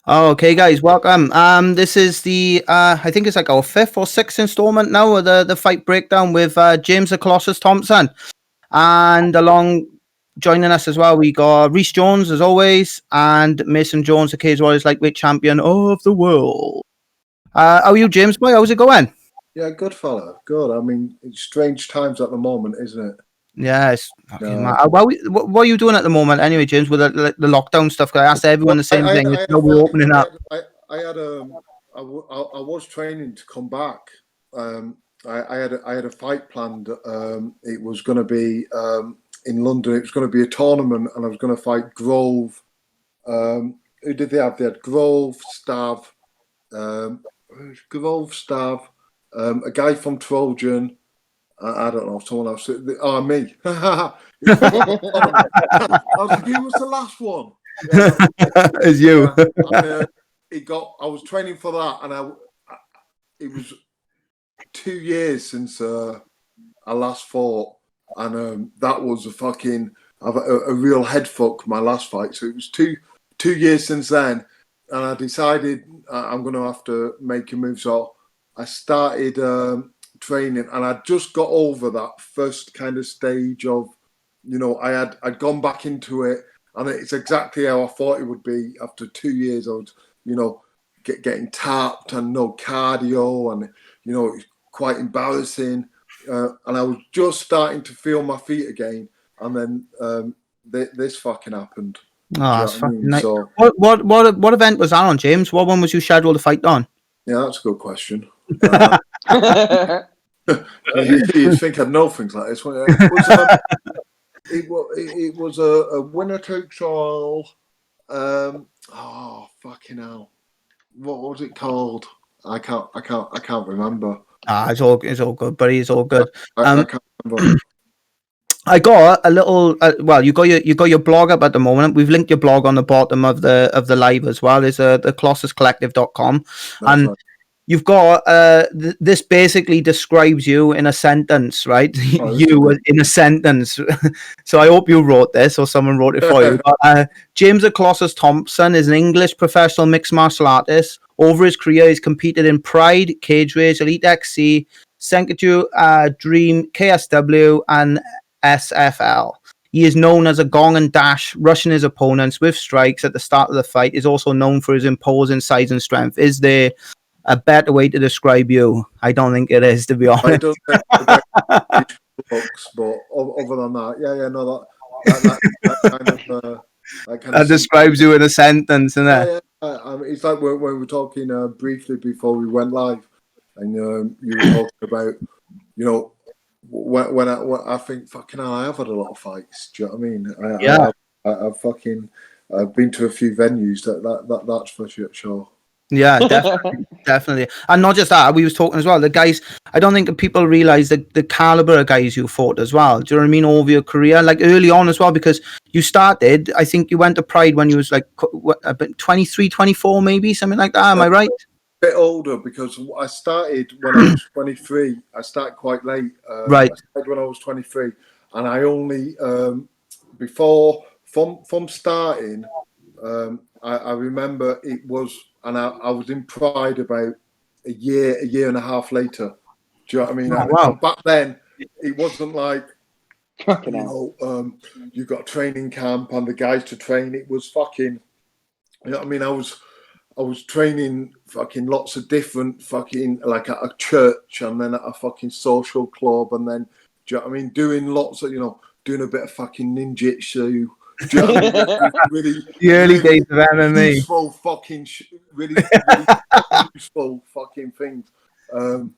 Oh, okay, guys, welcome. This is the I think it's like our fifth or sixth installment now of the fight breakdown with James the Colossus Thompson, and along joining us as well we got Rhys Jones as always, and Mason Jones, the Cage Warriors lightweight champion of the world. How are you, James boy? How's it going? Yeah, good fella, good. I mean, it's strange times at the moment, isn't it? Yeah, it's fucking mad. What are you doing at the moment anyway, James, with the lockdown stuff? 'Cause I asked everyone Well, the same thing. I It's had a now we're fight. opening up. I had I was training to come back. I had a fight planned. It was going to be in London. It was going to be a tournament, and I was going to fight Grove. Who did they have? They had Grove, Stav, a guy from Trojan. I don't know, someone else. Oh, me. I was like, who was the last one? Yeah, It's you. and, I was training for that, and it was 2 years since I last fought, and that was a real head fuck, my last fight. So it was two years since then, and I decided I'm going to have to make a move. So I started training, and I just got over that first kind of stage of, I'd gone back into it, and it's exactly how I thought it would be. After 2 years, I was, getting tapped and no cardio, and it was quite embarrassing. And I was just starting to feel my feet again, and then this fucking happened. Oh, that's fucking nice. So, what event was that on, James? What one was you scheduled to fight on? Yeah, that's a good question. You'd think I'd know things like this. It was a winner takes all. Oh fucking hell! What was it called? I can't remember. It's all good, buddy. It's all good. I can't remember. I got a little. Well, you got your blog up at the moment. We've linked your blog on the bottom of the live as well. It's the colossuscollective.com, and right. You've got this basically describes you in a sentence, right? Oh, you in a sentence. So I hope you wrote this or someone wrote it for you. But, James the Colossus Thompson is an English professional mixed martial artist. Over his career, he's competed in Pride, Cage Rage, Elite XC, Senkiju, Dream, KSW, and SFL. He is known as a gong and dash, rushing his opponents with strikes at the start of the fight. Is also known for his imposing size and strength. Is there a better way to describe you? I don't think it is, to be honest. I don't think books, but other than that, no, that kind of describes you in a sentence, isn't it? Yeah. It's like when we were talking briefly before we went live, and you were talking about, when I think, fucking hell, I have had a lot of fights. Do you know what I mean? I've been to a few venues. That's for sure. Yeah, definitely. And not just that, we was talking as well, the guys, I don't think people realize the caliber of guys you fought as well. Do you know what I mean? Over your career, like early on as well, because you started, I think you went to Pride when you was like 23, 24 maybe, something like that. Am I right? A bit older, because I started when I was 23. I started quite late. Right. I started when I was 23, and I only before from starting. I remember it was, and I was in Pride about a year and a half later. Do you know what I mean? Wow. Back then, it wasn't like, you got a training camp and the guys to train. It was fucking, you know what I mean? I was training fucking lots of different fucking, like at a church, and then at a fucking social club, and then, do you know what I mean? Doing lots of, doing a bit of fucking ninjutsu. Do you know what I mean? Really, the early days of MMA. Useful fucking, really useful fucking things. I'm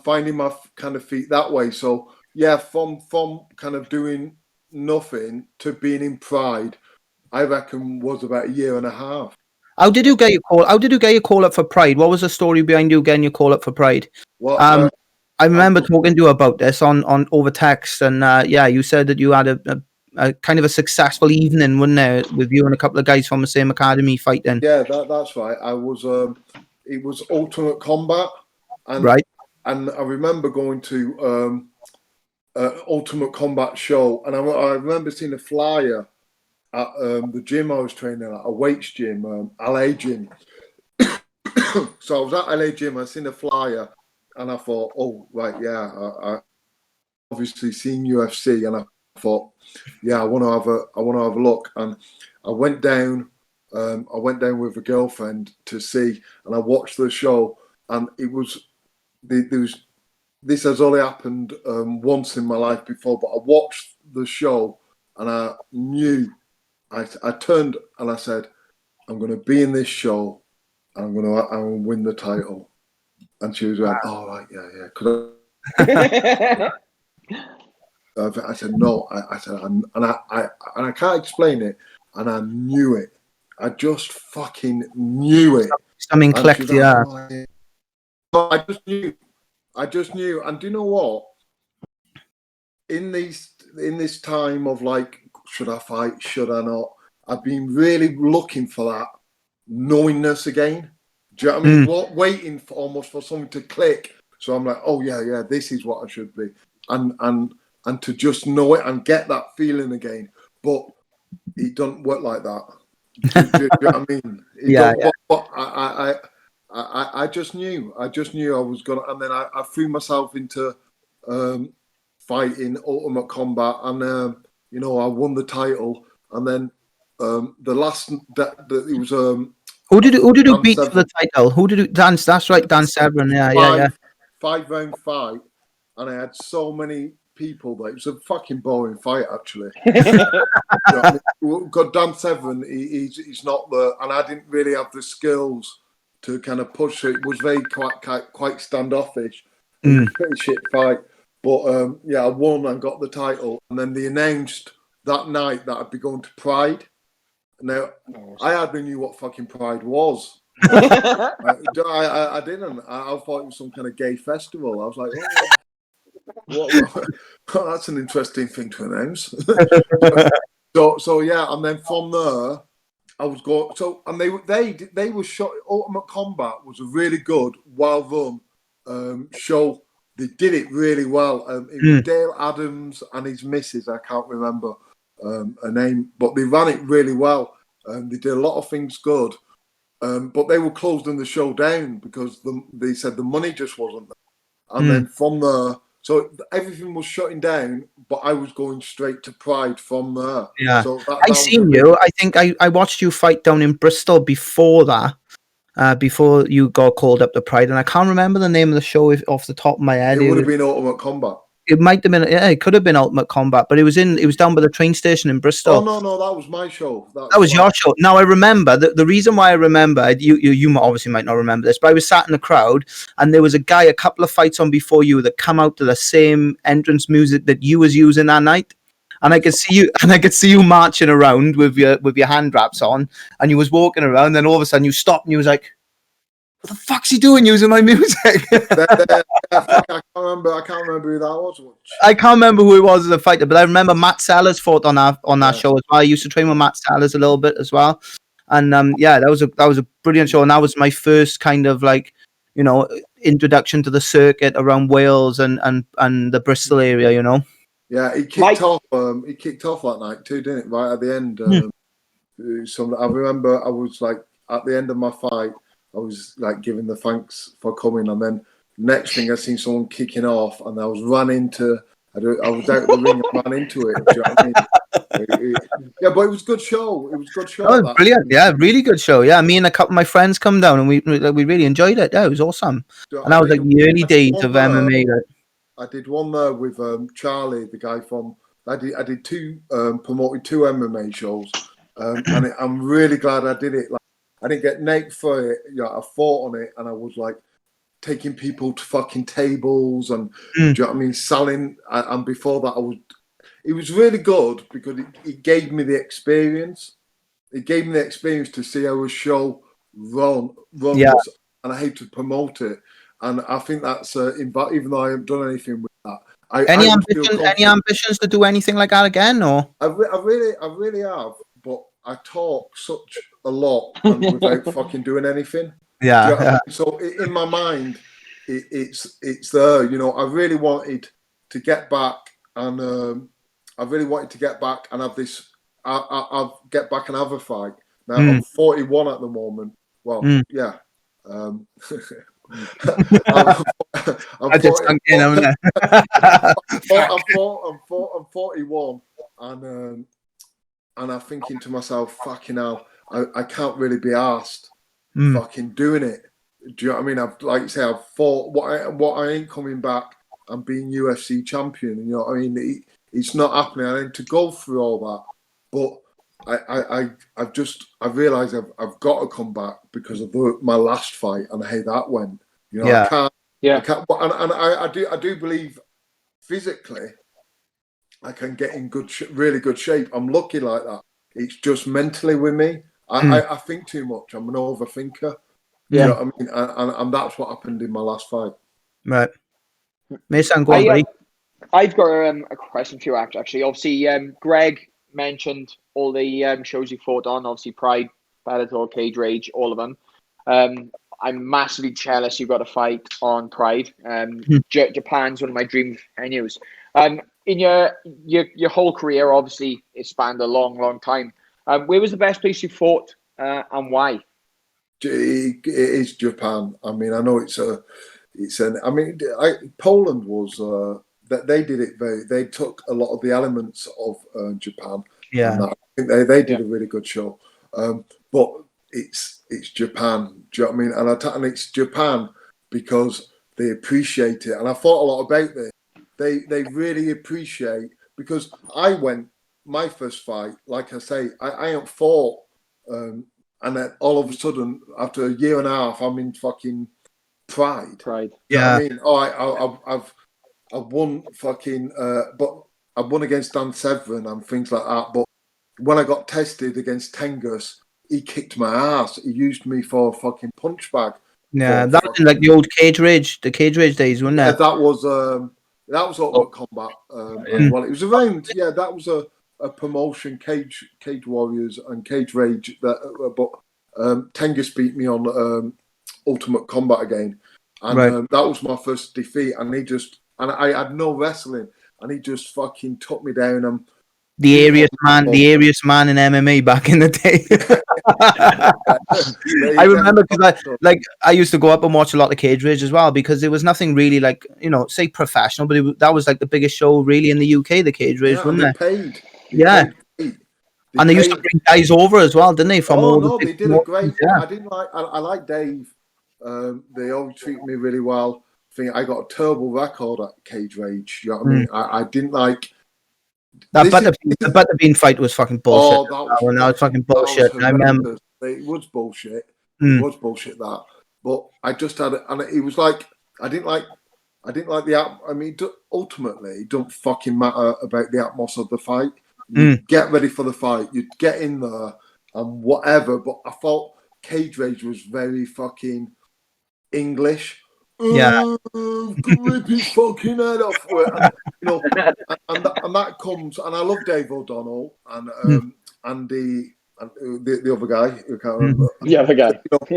finding my kind of feet that way. So yeah, from kind of doing nothing to being in Pride, I reckon was about a year and a half. How did you get your call? How did you get your call up for Pride? What was the story behind you getting your call up for Pride? Well, I remember talking to you about this on over text, and you said that you had a kind of a successful evening, wasn't there, with you and a couple of guys from the same academy fighting? Yeah, that's right. I was. It was Ultimate Combat, and right. And I remember going to Ultimate Combat show, and I remember seeing a flyer, at the gym I was training at, a weights gym, LA gym. So I was at LA gym, I seen a flyer, and I thought, oh, right, yeah, I obviously seen UFC, and I thought, yeah, I want to have a look. And I went down with a girlfriend to see, and I watched the show, and this has only happened once in my life before, but I watched the show, and I knew, I turned and I said, I'm going to be in this show, and I'm going to win the title. And she was like, "Oh, right, yeah." I said, "No." I said, and I can't explain it, and I knew it. I just fucking knew it. Something clicked, like, yeah. "Oh, yeah." I just knew. And do you know what? In this time of like, should I fight? Should I not? I've been really looking for that knowingness again. Do you know what I mean? Waiting for almost for something to click. So I'm like, oh yeah, this is what I should be, and to just know it and get that feeling again. But it doesn't work like that. Do you know what I mean? But I just knew I was gonna, and then I threw myself into fighting Ultimate Combat, and I won the title, and then the last that it was Who did you beat for the title? Who did you dance? That's right, Dan Severn. Yeah. 5-round fight, and I had so many people that it was a fucking boring fight actually. God, Dan Severn, he's not the, and I didn't really have the skills to kind of push it. It was very quite standoffish. It was a pretty shit fight, but I won and got the title, and then they announced that night that I'd be going to Pride. Now, I hardly knew what fucking Pride was. I didn't. I thought it was some kind of gay festival. I was like, what? That's an interesting thing to announce. So yeah, and then from there, I was going. So, and they were shot. Ultimate Combat was a really good, well run show. They did it really well. It was Dale Adams and his missus. I can't remember her name, but they ran it really well. They did a lot of things good, but they were closing the show down because they said the money just wasn't there. And then from there, so everything was shutting down, but I was going straight to Pride from there. Yeah, so I seen you. I think I watched you fight down in Bristol before that. Before you got called up to Pride, and I can't remember the name of the show off the top of my head. It would have been Ultimate Combat. It might have been, yeah, it could have been Ultimate Combat, but it was down by the train station in Bristol. Oh no, that was my show. That was your show. Now I remember the reason why I remember you obviously might not remember this, but I was sat in the crowd and there was a guy a couple of fights on before you that come out to the same entrance music that you was using that night. And I could see you marching around with your hand wraps on, and you was walking around, and then all of a sudden you stopped and you was like, what the fuck's he doing using my music? I can't remember who that was. I can't remember who it was as a fighter, but I remember Matt Sellers fought on that show as well. I used to train with Matt Sellers a little bit as well. And that was a brilliant show. And that was my first kind of like, introduction to the circuit around Wales and the Bristol area, Yeah, he kicked off that night too, didn't it? Right at the end. I remember I was like at the end of my fight, I was like giving the thanks for coming, and then next thing I seen someone kicking off, and I was I was out the ring and ran into it. Do you know what I mean? Yeah, but it was a good show. It was a good show. Oh, brilliant! Yeah, really good show. Yeah, me and a couple of my friends come down, and we really enjoyed it. Yeah, it was awesome. And that was like the early days of MMA. I did one there with Charlie, the guy from. I did promoted two MMA shows, and I'm really glad I did it. Like, I didn't get naked for it. I fought on it, and I was like taking people to fucking tables, and do you know what I mean, selling. And before that, it was really good because it gave me the experience. It gave me the experience to see how a show runs, and I hate to promote it. And I think that's even though I haven't done anything with that. Any ambitions to do anything like that again, or? I really have, but I talk such a lot and without fucking doing anything. Yeah. You know I mean? So in my mind, it's there. I really wanted to get back, and have this I'll get back and have a fight. Now I'm 41 at the moment. Well, yeah. I'm 41, and I'm thinking to myself, fucking hell, I can't really be asked fucking doing it. Do you know what I mean? I've, like you say, I've fought what I ain't coming back and being UFC champion. You know what I mean? It's not happening. I need to go through all that, but I realised I've got to come back because of my last fight and how that went. You know, I can't. And I do believe physically I can get in really good shape. I'm lucky like that. It's just mentally with me. I think too much. I'm an overthinker. You know what I mean? And that's what happened in my last fight. Right. Mason, go on, buddy. I've got a question for you, actually. Obviously, Greg mentioned all the shows you fought on. Obviously, Pride, Bellator, Cage Rage, all of them. I'm massively jealous you got a fight on Pride. Japan's one of my dream venues. In your whole career, obviously, it spanned a long, long time. Where was the best place you fought and why? It is Japan. I mean, I know Poland was that they did it they took a lot of the elements of Japan. Yeah, and I think they did a really good show. But it's Japan. Do you know what I mean? And it's Japan because they appreciate it. And I thought a lot about this. They really appreciate, because I went my first fight, like I say, I ain't fought. And then all of a sudden, after a year and a half, I'm in fucking Pride. You know what I mean? I've won fucking, but I won against Dan Severn and things like that. But when I got tested against Tengus, he kicked my ass. He used me for a fucking punch bag. Yeah, that was in like the old Cage Rage days, wasn't it? That was Ultimate Combat. Well, it was around. Yeah, that was a promotion, Cage Warriors and Cage Rage. But Tengus beat me on Ultimate Combat again, and that was my first defeat. And I had no wrestling, and he just fucking took me down. And the airiest man in MMA back in the day. I remember because I used to go up and watch a lot of Cage Rage as well, because there was nothing really like, say professional, but that was like the biggest show really in the UK, the Cage Rage, wasn't it? Paid. And they used to bring guys over as well, didn't they? They did a great. Yeah. I like Dave. They always treat me really well. I got a terrible record at Cage Rage. You know what I mean? I didn't like. The Butterbean fight was fucking bullshit. That was fucking bullshit. I remember it was bullshit. It was bullshit that. But I just had it, and it was like I didn't like the. I mean, ultimately, it don't fucking matter about the atmosphere of the fight. You get ready for the fight. You get in there and whatever. But I thought Cage Rage was very fucking English. Yeah, rip his fucking head off. And that comes. And I love Dave O'Donnell and the other guy who can't remember. The other guy. But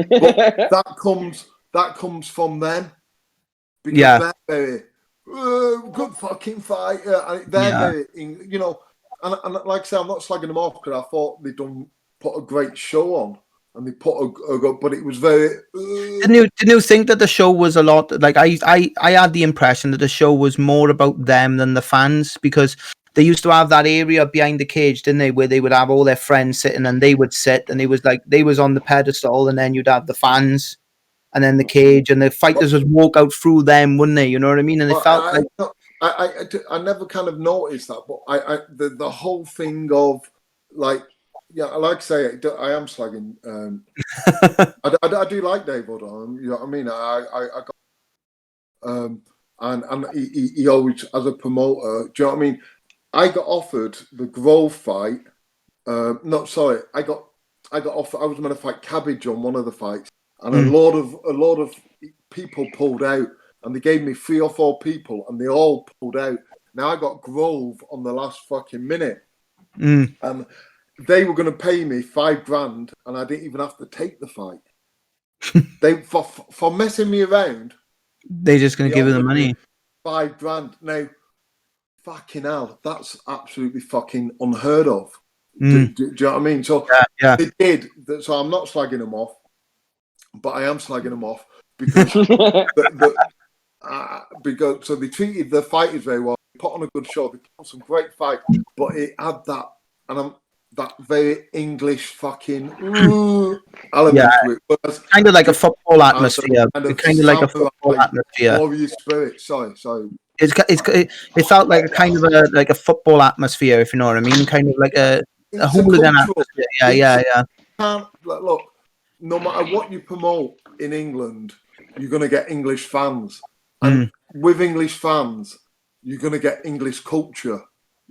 that comes from them, because they're very good fucking fighter. And they're very, and like I say, I'm not slagging them off, because I thought they put a great show on. And they but it was very. Didn't you think that the show was a lot like I had the impression that the show was more about them than the fans, because they used to have that area behind the cage, didn't they, where they would have all their friends sitting and they would sit, and it was like they was on the pedestal, and then you'd have the fans, and then the cage, and the fighters would walk out through them, wouldn't they? You know what I mean? And it felt like I never kind of noticed that, but the whole thing of like. Yeah, I like to say I am slagging. I do like Dave O'Donnell. You know what I mean? I got and he always, as a promoter. Do you know what I mean? I got offered the Grove fight. I got offered. I was going to fight Cabbage on one of the fights, and a lot of people pulled out, and they gave me 3 or 4 people, and they all pulled out. Now I got Grove on the last fucking minute, and. They were going to pay me $5,000, and I didn't even have to take the fight. They for messing me around. They're just going to give you the money. $5,000. Now, fucking hell, that's absolutely fucking unheard of. Do you know what I mean? So yeah. they did. So I'm not slagging them off, but I am slagging them off because because so they treated the fighters very well. They put on a good show. They put on some great fight, but it had that very English fucking element to it. Whereas, kind of like a football atmosphere. Kind of like a football atmosphere. Warrior spirit. Sorry. It felt like a kind of like a football atmosphere, if you know what I mean. Kind of like a hooligan atmosphere. Yeah. Look, no matter what you promote in England, you're going to get English fans. And with English fans, you're going to get English culture.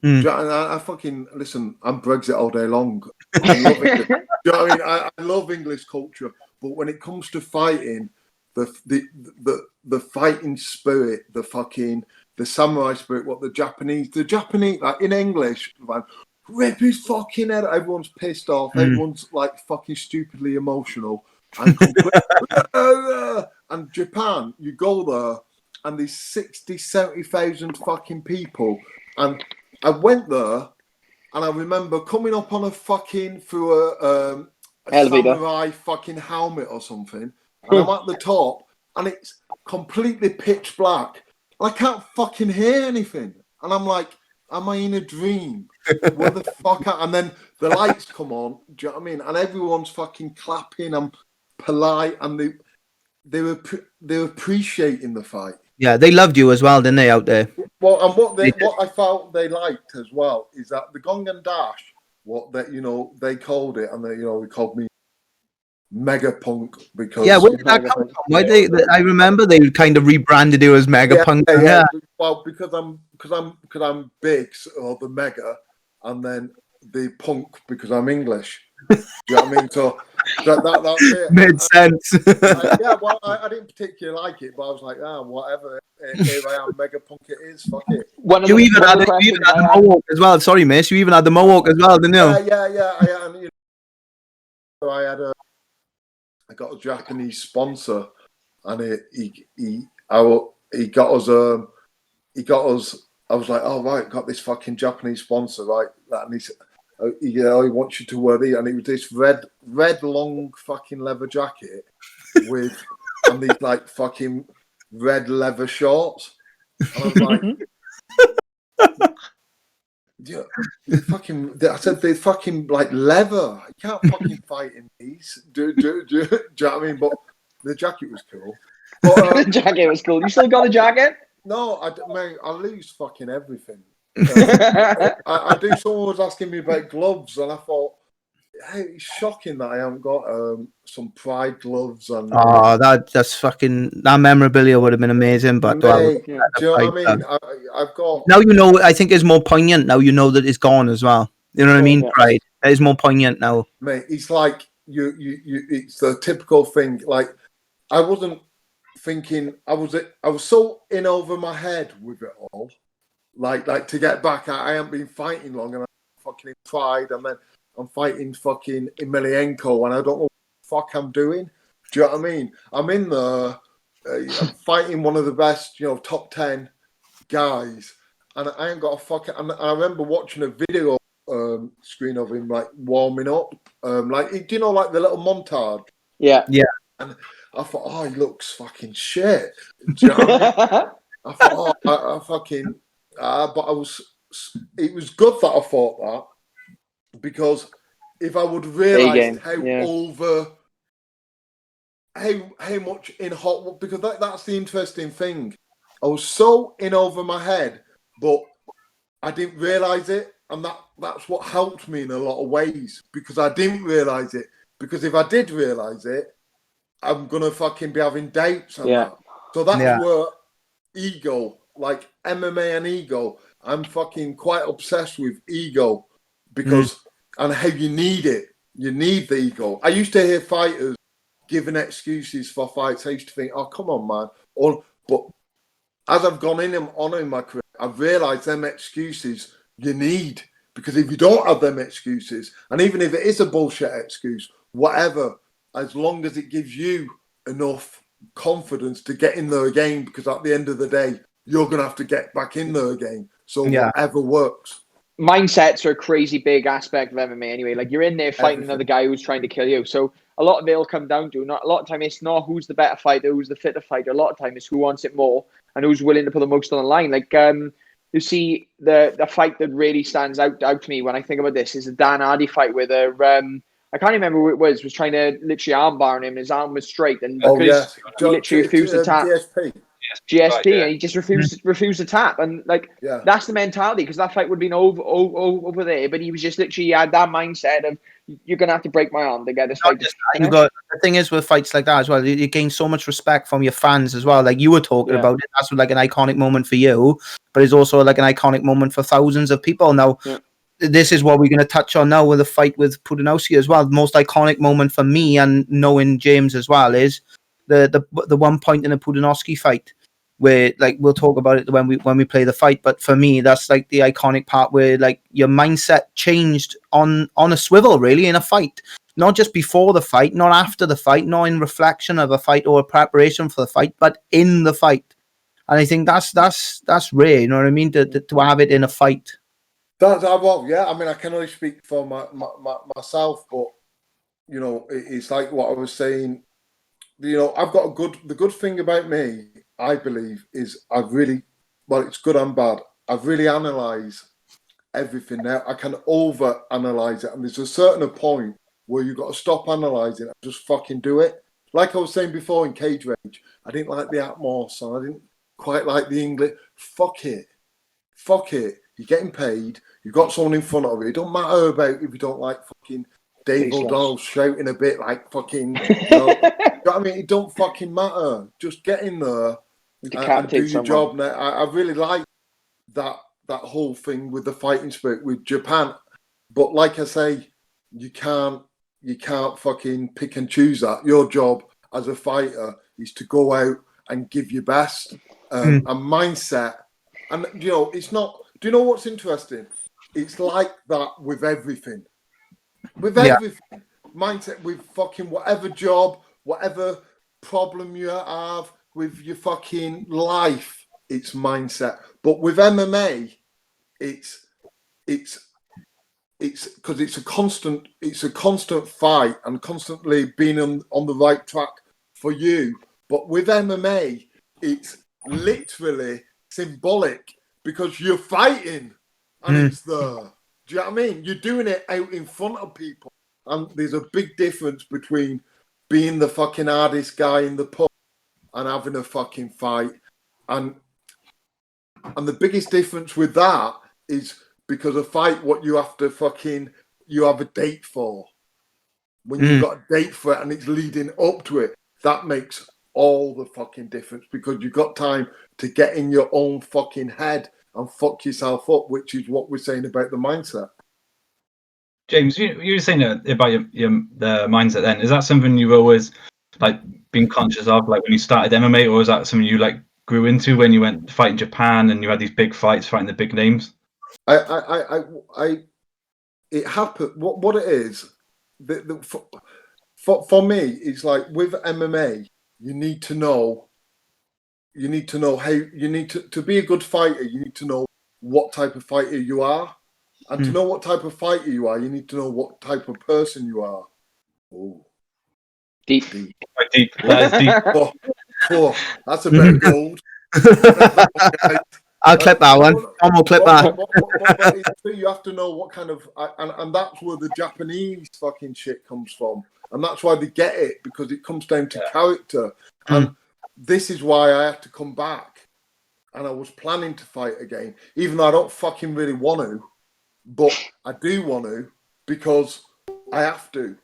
And I fucking listen. I'm Brexit all day long. I love it. Do you know what I mean? I love English culture, but when it comes to fighting, the fighting spirit, the samurai spirit, what the Japanese like in English, man, rip his fucking head. Everyone's pissed off. Everyone's like fucking stupidly emotional and and Japan, you go there and there's 60,000-70,000 fucking people. And I went there and I remember coming up on through a samurai fucking helmet or something. And I'm at the top and it's completely pitch black. I can't fucking hear anything. And I'm like, am I in a dream? Where the fuck? And then the lights come on. Do you know what I mean? And everyone's fucking clapping and polite, and they're appreciating the fight. Yeah, they loved you as well, didn't they, out there? Well, and what I felt they liked as well is that the Gong and Dash, they called it, and they called me Mega Punk because where did that come from? Why I remember they kind of rebranded you as Mega Punk. Yeah. Well, because I'm big, or the Mega, and then the Punk because I'm English. Do you know what I mean? So that's it. Made sense. I didn't particularly like it, but I was like, whatever. Here I am, Mega Punk. It is. Fuck it. You even had the mohawk as well. Sorry, miss. You even had the mohawk as well, didn't you? Yeah. And, I got a Japanese sponsor, and he got us. I was like, oh right, got this fucking Japanese sponsor, right? And he said, he wants you to wear these, and it was this red long fucking leather jacket with and these like fucking red leather shorts. And I was like, I said they fucking like leather. You can't fucking fight in these. Do you know what I mean? But the jacket was cool. But, the jacket was cool. You still got the jacket? No, I lose fucking everything. I do. Someone was asking me about gloves, and I thought, hey, it's shocking that I haven't got some Pride gloves. And that's fucking, that memorabilia would have been amazing. But do you know what I mean? I've got now. I think it's more poignant now. You know that it's gone as well. You know what I mean? Pride. It is more poignant now. Mate, it's like you. It's the typical thing. Like I wasn't thinking. I was so in over my head with it all. Like to get back, I haven't been fighting long, and I'm fucking in Pride, and then I'm fighting fucking Emelianenko, and I don't know what the fuck I'm doing. Do you know what I mean? I'm in there, I'm fighting one of the best, top 10 guys, and I ain't got a fucking. And I remember watching a video screen of him like warming up, like do you know like the little montage? Yeah. And I thought, oh, he looks fucking shit. Do you know what I mean? I thought, oh, I fucking. But it was good that I thought that, because if I would realise how much in hot, because that's the interesting thing. I was so in over my head, but I didn't realise it, and that's what helped me in a lot of ways, because I didn't realise it. Because if I did realise it, I'm gonna fucking be having dates and that. So that's where ego. Like MMA and ego, I'm fucking quite obsessed with ego, because and how you need it. You need the ego. I used to hear fighters giving excuses for fights. I used to think, oh come on, man. But as I've gone on in my career, I've realised them excuses you need, because if you don't have them excuses, and even if it is a bullshit excuse, whatever, as long as it gives you enough confidence to get in there again, because at the end of the day, you're going to have to get back in there again. So whatever works. mindsets are a crazy big aspect of MMA anyway. Like, you're in there fighting another guy who's trying to kill you. So a lot of it will come down to, not a lot of time it's not who's the better fighter, who's the fitter fighter. A lot of time it's who wants it more and who's willing to put the most on the line. Like, you see the fight that really stands out to me when I think about this is the Dan Hardy fight where I can't remember who it was trying to literally armbar him and his arm was straight, and because he literally refused to tap. GSP, and he just refused to tap, and like that's the mentality, because that fight would have been over there, but he was just literally had that mindset of, you're gonna have to break my arm to get this fight. You got the thing is with fights like that as well, you gain so much respect from your fans as well. Like you were talking about it, that's like an iconic moment for you, but it's also like an iconic moment for thousands of people. Now, this is what we're going to touch on now with the fight with Putinowski as well. The most iconic moment for me, and knowing James as well, is the one point in the Putinowski fight where, like, we'll talk about it when we play the fight. But for me, that's like the iconic part where like your mindset changed on a swivel, really, in a fight. Not just before the fight, not after the fight, not in reflection of a fight or a preparation for the fight, but in the fight. And I think that's rare. You know what I mean? To have it in a fight. I mean, I can only speak for myself, but you know, it's like what I was saying. You know, I've got the good thing about me, I believe, is it's good and bad. I've really analysed everything now. I can over-analyse it, and there's a certain point where you've got to stop analysing and just fucking do it. Like I was saying before in Cage Rage, I didn't like the atmosphere, I didn't quite like the English. Fuck it. You're getting paid. You've got someone in front of you. It don't matter about if you don't like fucking Dave O'Donnell shouting a bit like fucking. You know what I mean? It don't fucking matter. Just get in there and do your job. Now, I really like that whole thing with the fighting spirit with Japan. But like I say, you can't fucking pick and choose that. Your job as a fighter is to go out and give your best and mindset. And you know, it's not. Do you know what's interesting? It's like that with everything. With everything. Mindset with fucking whatever job, whatever problem you have with your fucking life, it's mindset. But with MMA, it's because it's a constant fight and constantly being on the right track for you. But with MMA, it's literally symbolic, because you're fighting and it's there. Do you know what I mean? You're doing it out in front of people. And there's a big difference between being the fucking hardest guy in the pub and having a fucking fight. And the biggest difference with that is because a fight, what you have a date for. When you've got a date for it and it's leading up to it, that makes all the fucking difference, because you've got time to get in your own fucking head and fuck yourself up, which is what we're saying about the mindset. James, you were saying about the mindset then. Is that something you've always like been conscious of, like when you started MMA, or is that something you like grew into when you went to fight in Japan and you had these big fights fighting the big names? It happened. What it is, for me, it's like with MMA, you need to know how you need to be a good fighter. You need to know what type of fighter you are, and to know what type of fighter you are, you need to know what type of person you are. Oh, deep. Quite deep. That is deep. That's a bit of gold. I'll clip that one. Tom will clip that. But you have to know what kind of, and that's where the Japanese fucking shit comes from, and that's why they get it, because it comes down to character. And this is why I had to come back, and I was planning to fight again, even though I don't fucking really want to, but I do want to, because I have to,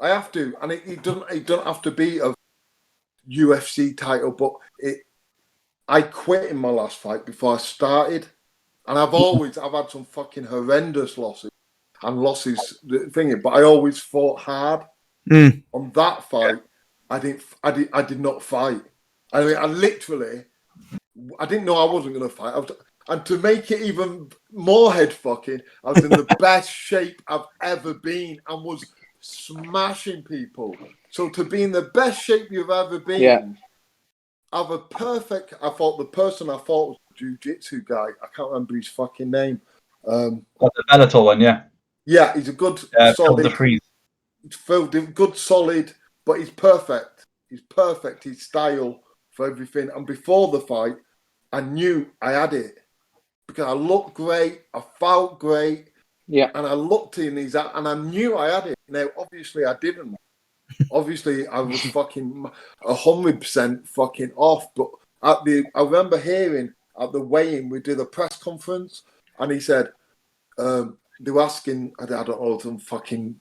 and it doesn't have to be a UFC title, but I quit in my last fight before I started, and I've had some fucking horrendous losses but I always fought hard. On that fight, I did not fight. I mean, I didn't know I wasn't going to fight. And to make it even more head fucking, I was in the best shape I've ever been and was smashing people. So to be in the best shape you've ever been, I thought the person I fought was a jiu-jitsu guy. I can't remember his fucking name. Got the Bellator one, yeah. Yeah, he's a good, solid. The freeze. Good, solid, but he's perfect. He's perfect. His style for everything. And before the fight, I knew I had it because I looked great. I felt great. Yeah. And I looked in his eye, and I knew I had it. Now, obviously, I didn't. Obviously, I was fucking 100% fucking off. But I remember hearing at the weigh-in, we did a press conference, and he said, they were asking, I don't know, some fucking,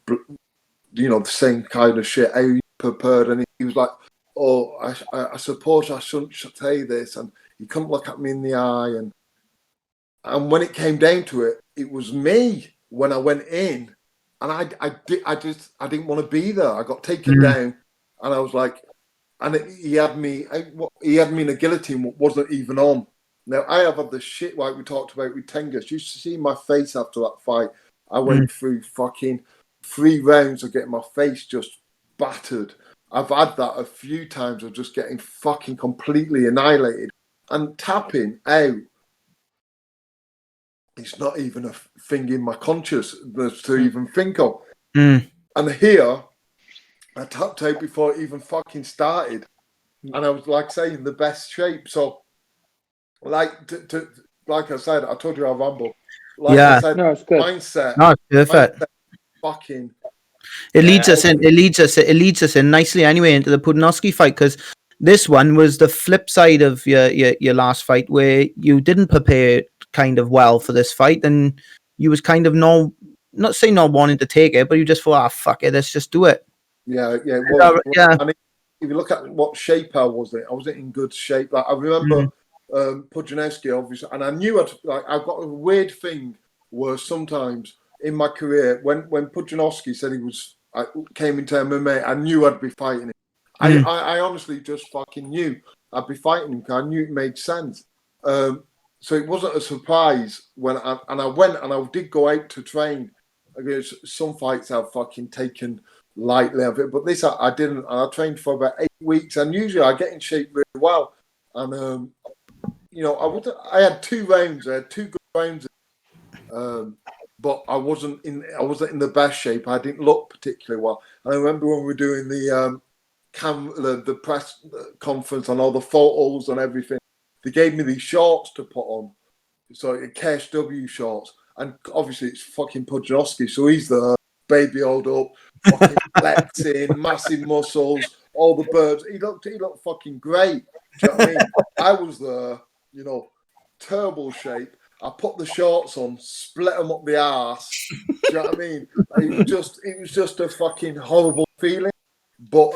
the same kind of shit, how you prepared, and he was like, oh, I suppose I shouldn't say this, and he couldn't look at me in the eye, and when it came down to it, it was me when I went in, and I didn't want to be there. I got taken down, and I was like, and he had me in a guillotine what wasn't even on. Now, I have had the shit like we talked about with Tengus. You should see my face after that fight. I went through fucking 3 rounds of getting my face just battered. I've had that a few times of just getting fucking completely annihilated. And tapping out, it's not even a thing in my consciousness to even think of. And here, I tapped out before it even fucking started. And I was, like I say, in the best shape. So, like I said, I told you I ramble. I said, no, it's good. Mindset. No, it's perfect. Mindset, fucking. It leads us in nicely anyway into the Pudzianowski fight, because this one was the flip side of your last fight, where you didn't prepare kind of well for this fight, and you was kind of not wanting to take it, but you just thought, fuck it, let's just do it. Yeah. And if you look at what shape I was in good shape. Like I remember Pudzianowski, obviously, and I knew I've got a weird thing where sometimes in my career, when Pudzianowski said I came into MMA, I knew I'd be fighting him. I honestly just fucking knew I'd be fighting him because I knew it made sense. So it wasn't a surprise when I went and I did go out to train. Against some fights I've fucking taken lightly of it, but this I didn't. And I trained for about 8 weeks, and usually I get in shape really well. And I had 2 rounds. I had 2 good rounds, but I wasn't in the best shape. I didn't look particularly well. And I remember when we were doing the press conference and all the photos and everything, they gave me these shorts to put on, so KSW shorts, and obviously it's fucking Pudzianowski, so he's the baby old up, fucking flexing, massive muscles, all the birds. He looked fucking great. Do you know what I mean? I was the, terrible shape. I put the shorts on, split them up the arse. Do you know what I mean? It was just a fucking horrible feeling. But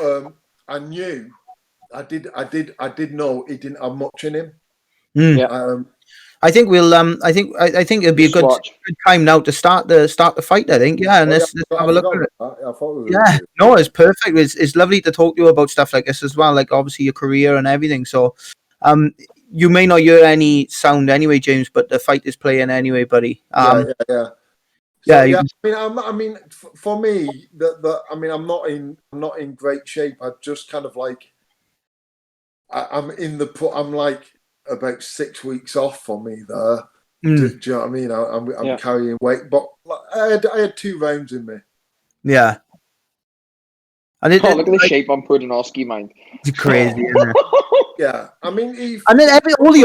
I knew, I did know he didn't have much in him. Yeah. I think we'll. I think it'd be a good time now to start the fight. I think, and let's have a look at it. No, it's perfect. It's lovely to talk to you about stuff like this as well. Like obviously your career and everything. So, you may not hear any sound anyway, James, but the fight is playing anyway, buddy. Yeah. I mean, for me, I'm not in great shape. I just kind of like, I'm like about 6 weeks off for me there. Do you know what I mean? I'm carrying weight, but I had 2 rounds in me. Yeah. And look at the shape on Pudzianowski, mind. It's crazy, isn't it? Yeah, I mean, all the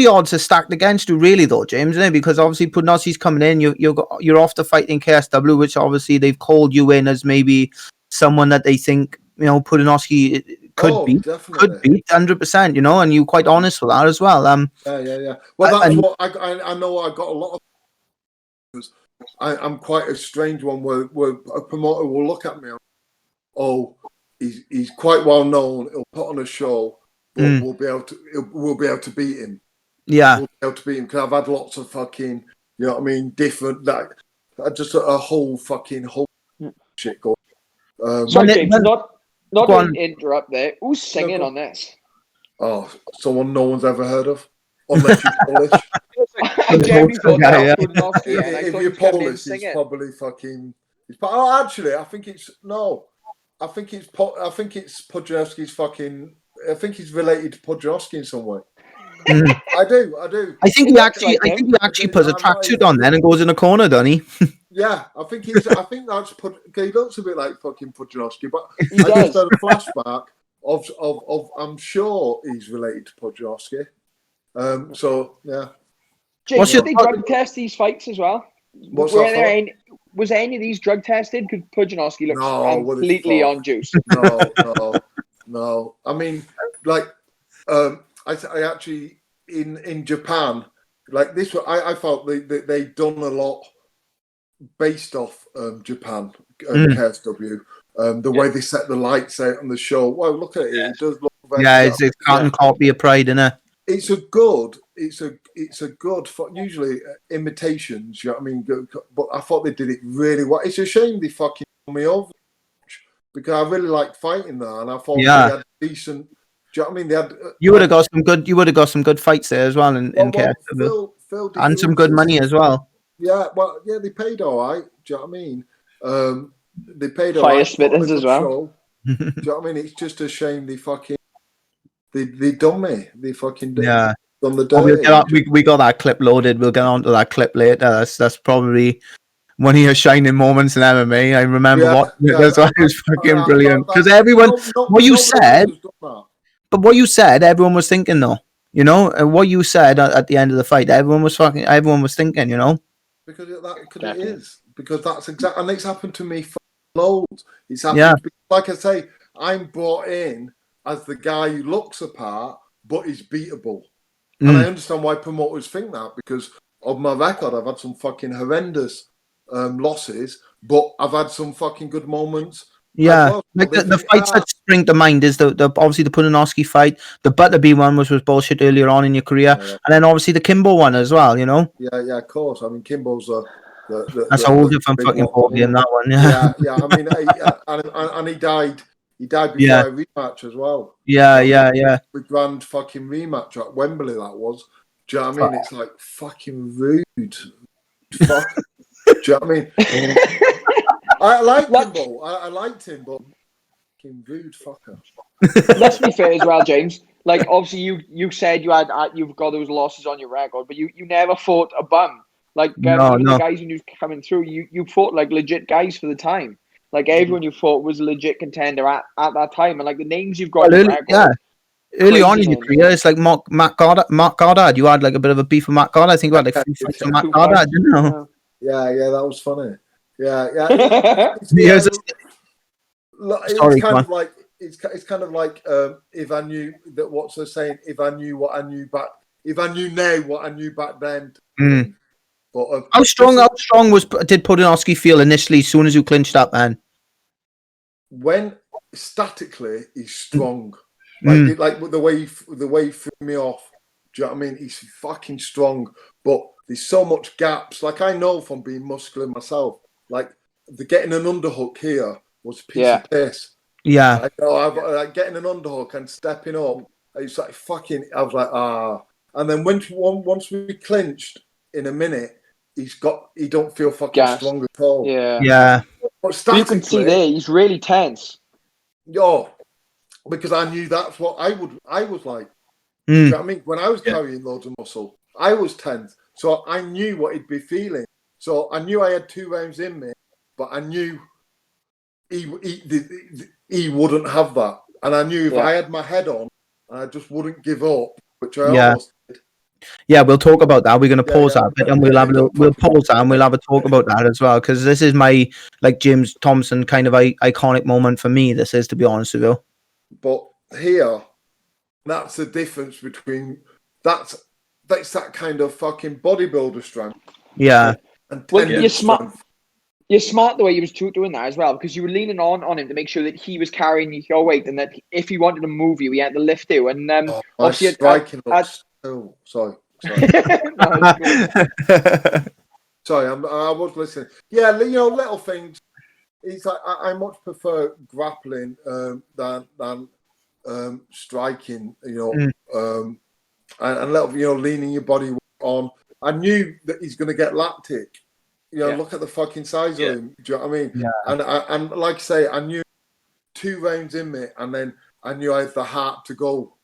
odds are stacked against you, really, though, James, isn't it? Because obviously Pudzianowski's coming in, you're off to fight in KSW, which obviously they've called you in as maybe someone that they think Pudzianowski could beat 100%, and you're quite honest with that as well. Yeah. Well, that's what I know. I got a lot of. I'm quite a strange one where a promoter will look at me. Oh, he's quite well known. He'll put on a show, but we'll be able to beat him. Yeah, we'll be able to beat him because I've had lots of fucking, different just a whole fucking shit going. Sorry, James, not to interrupt there. Who's singing on this? Oh, someone no one's ever heard of, unless you're Polish. If you're Polish, it's probably fucking. Actually, I think it's no. I think it's Pudzianowski's fucking. I think he's related to Pudzianowski in some way. I do. I think he actually puts a tracksuit on then and goes in a corner, doesn't he? Yeah, I think that's he looks a bit like fucking Pudzianowski, but He I just does. had a flashback of I'm sure he's related to Pudzianowski. So yeah. James, did they drug test these fights as well? Was any of these drug tested? Because Pudzianowski looks completely on juice. No. I mean, like, I actually in Japan, like this. I felt they'd done a lot based off Japan KSW. The way they set the lights out on the show. Well, look at it. It does look very. Yeah, it's a cotton copy of Pride, isn't it? It's a good usually imitations, you know what I mean? But I thought they did it really well. It's a shame they fucking won me over because I really liked fighting there, and I thought they had decent. Do you know what I mean? They had. You would have got some good fights there as well in KSW. Phil and some good money as well. Yeah, well, yeah, they paid all right. Do you know what I mean? They paid all right. Fire spitters as well. Do you know what I mean? It's just a shame they fucking. They done me. They fucking did. Yeah. On the day. We got that clip loaded. We'll get on to that clip later. That's probably one of your shining moments in MMA. I remember that's why it was fucking brilliant. Because everyone, what you said, everyone was thinking though. You know, and what you said at the end of the fight, everyone was thinking. You know, because it is because that's exactly, and it's happened to me for loads. It's happened. Because, like I say, I'm brought in as the guy who looks apart but is beatable. And I understand why promoters think that because of my record. I've had some fucking horrendous losses, but I've had some fucking good moments. Yeah, well. Like the fights that spring to mind is the obviously the Pudzianowski fight, the Butterby one was bullshit earlier on in your career, and then obviously the Kimbo one as well. You know. Yeah, of course. I mean, Kimbo's that's a whole different fucking ballgame. That one. Yeah. I mean, and he died. He died before a rematch as well. Yeah. The grand fucking rematch at Wembley, that was. Do you know what I mean? It's like fucking rude. Fuck. Do you know what I mean? I like Kimbo. I liked him, but fucking rude fucker. Let's be fair as well, James. Like, obviously, you said you've got those losses on your record, but you never fought a bum. Like, the guys when you was coming through, you fought like legit guys for the time. Like everyone you fought was a legit contender at that time, and like the names you've got. Early on in your career, it's like Matt Goddard. You had like a bit of a beef with Matt Goddard. I think you had like 3 fights with Matt Goddard, didn't you? Yeah, that was funny. Yeah. It's kind of like if I knew that what's the saying? If I knew now what I knew back then. But, how strong did Pudzianowski feel initially as soon as you clinched up, man? When statically he's strong, like the way he threw me off. Do you know what I mean? He's fucking strong, but there's so much gaps. Like I know from being muscular myself, like the getting an underhook here was a piece of piss. Yeah, I know. Like getting an underhook and stepping up. It's like fucking. I was like and then once we clinched in a minute. He don't feel fucking strong at all. Yeah. But you can see there, he's really tense. Yo, because I knew that's what I was like. You know what I mean? When I was carrying loads of muscle, I was tense. So I knew what he'd be feeling. So I knew I had 2 rounds in me, but I knew he wouldn't have that. And I knew if I had my head on, I just wouldn't give up, which I almost did. Yeah, we'll talk about that. We're going to pause that bit, and we'll pause that, and we'll have a talk about that as well, because this is my James Thompson kind of iconic moment for me. This is, to be honest with you. But here, that's the difference between that's that kind of fucking bodybuilder strength. Yeah, and you're smart. You're smart the way you was doing that as well, because you were leaning on him to make sure that he was carrying your weight, and that if he wanted to move you, he had to lift you. And obviously, striking Oh, sorry. Sorry, I was listening. Yeah, little things. It's like I much prefer grappling than striking. And little, leaning your body on. I knew that he's going to get lactic. Look at the fucking size of him. Do you know what I mean? Yeah. And like I say, I knew 2 rounds in me, and then I knew I had the heart to go.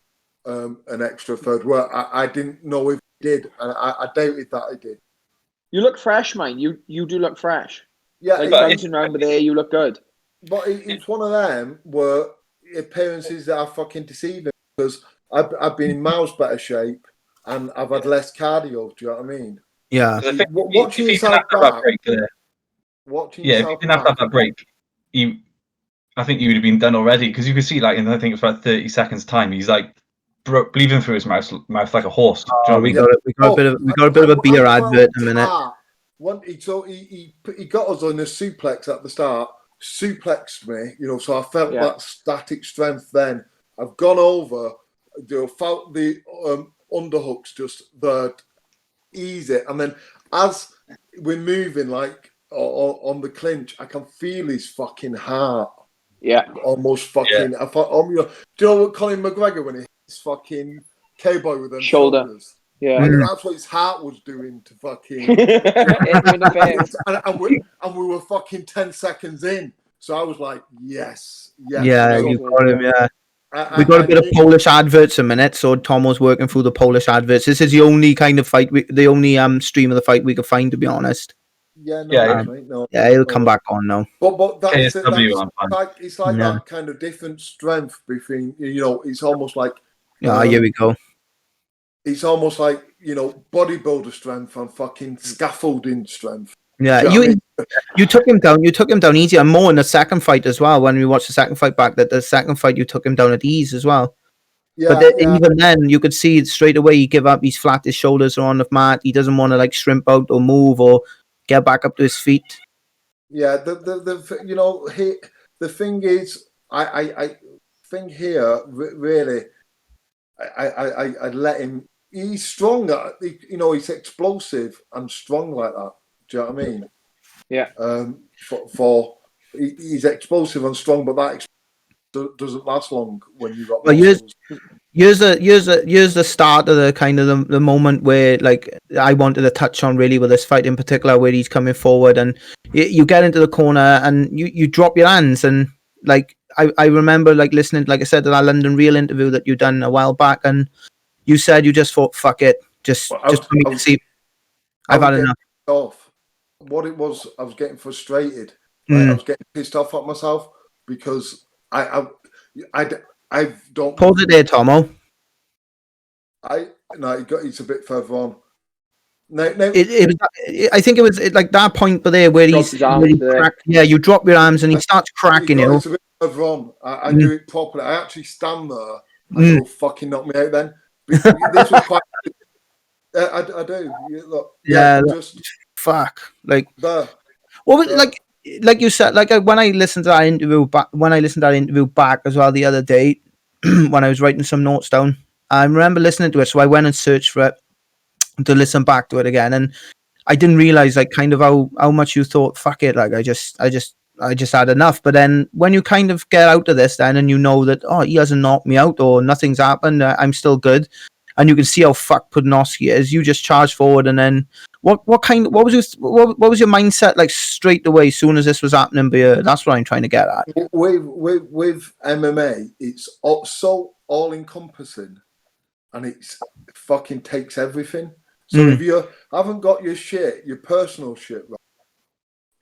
an extra third work. I didn't know if he did, and I doubted that he did. You look fresh, man. You do look fresh. Yeah, Like bouncing around with there, you look good. But it's one of them where appearances that are fucking deceiving, because I've been in miles better shape and I've had less cardio. Do you know what I mean? Yeah. Watching yourself back. Watching if you yourself didn't have to have that break, I think you would have been done already, because you could see, like, in I think it's about 30 seconds time, he's like breathing through his mouth like a horse. Do you know what I mean? We got a bit of a beer advert in a minute. He got us on a suplex at the start, suplexed me, so I felt that static strength then. I've gone over, felt the underhooks just there, easy, and then as we're moving, like on the clinch, I can feel his fucking heart. Yeah. Almost fucking. Yeah. I thought, do you know what Colin McGregor when he hits fucking cowboy with them shoulders? Yeah. That's what his heart was doing to fucking. and we were fucking 10 seconds in, so I was like, yes. Yeah, you got him. Yeah. We got a bit of Polish adverts a minute, so Tom was working through the Polish adverts. This is the only kind of fight, the only stream of the fight we could find, to be honest. Yeah, he'll come back on now. But that's it's like that kind of different strength between, it's almost like. Here we go. It's almost like, bodybuilder strength and fucking scaffolding strength. Yeah, you took him down. You took him down easy, and more in the second fight as well. When we watched the second fight back, that the second fight you took him down at ease as well. Yeah, but even then, you could see straight away he give up. He's flat. His shoulders are on the mat. He doesn't want to like shrimp out or move or get back up to his feet. Yeah, the thing is, I think here really, I let him. He's strong. He's explosive and strong like that. Do you know what I mean? Yeah. He's explosive and strong, but that doesn't last long when you got. Well, here's the start of the kind of the moment where like I wanted to touch on really with this fight in particular, where he's coming forward and you get into the corner and you drop your hands, and like I remember like listening, like I said, to that London Real interview that you done a while back, and you said you just thought, fuck it, just put me to sleep. I've had enough. What it was, I was getting frustrated. Right? I was getting pissed off at myself because I don't. Pause it there, Tomo. It's a bit further on. No. I think it was like that point, but there where he's really cracked. Yeah, you drop your arms and he starts cracking. It's a bit further on. I do it properly. I actually stand there and he'll fucking knock me out. Then this was quite. I do. Look, just fuck. Like there. What was like you said? Like when I listened to that interview back as well the other day, when I was writing some notes down, I remember listening to it. So I went and searched for it to listen back to it again, and I didn't realize like kind of how much you thought. Fuck it, like I just had enough. But then when you kind of get out of this, then and you know that he hasn't knocked me out or nothing's happened, I'm still good. And you can see how fucked Podnoski is. You just charge forward, and then what was your mindset like straight away as soon as this was happening? But that's what I'm trying to get at. With MMA, it's so all encompassing, and it's fucking takes everything. So if you haven't got your personal shit right,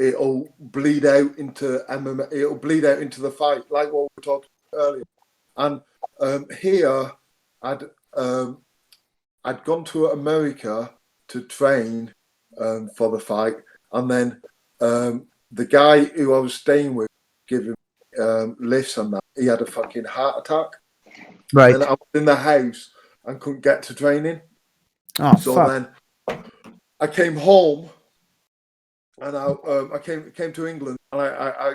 it'll bleed out into MMA. It'll bleed out into the fight, like what we were talking about earlier. And here, I'd gone to America to train for the fight, and then the guy who I was staying with, giving lifts and that, he had a fucking heart attack. Right. And I was in the house and couldn't get to training. Oh, so fuck. Then I came home, and I came to England, and I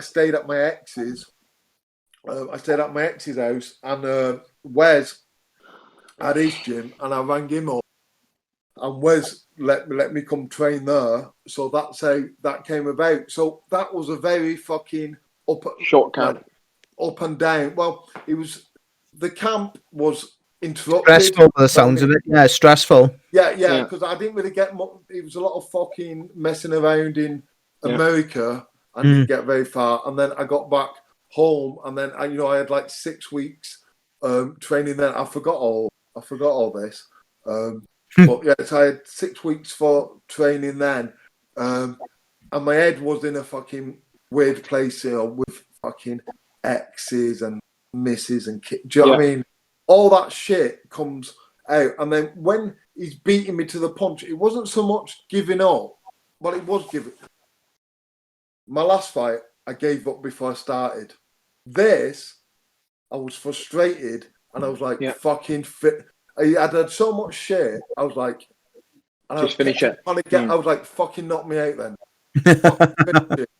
stayed at my ex's. I stayed at my ex's house, and Wes at his gym, and I rang him up, and Wes let me come train there. So that's how that came about. So that was a very fucking short camp, up and down. Well, the camp was interrupted. Stressful for the sounds of it. Yeah, stressful. Yeah, because I didn't really get much. It was a lot of fucking messing around in America. I didn't get very far, and then I got back home, and then I had like 6 weeks training then. I forgot all this. But yeah, so I had 6 weeks for training then, and my head was in a fucking weird place, with fucking exes and misses and do you know what I mean? All that shit comes out, and then when he's beating me to the punch, it wasn't so much giving up, but it was giving. My last fight, I gave up before I started. This, I was frustrated, and I was like, fucking fit. I had so much shit. I was like, and just finish it. I was like, fucking knock me out then. Fucking finish it.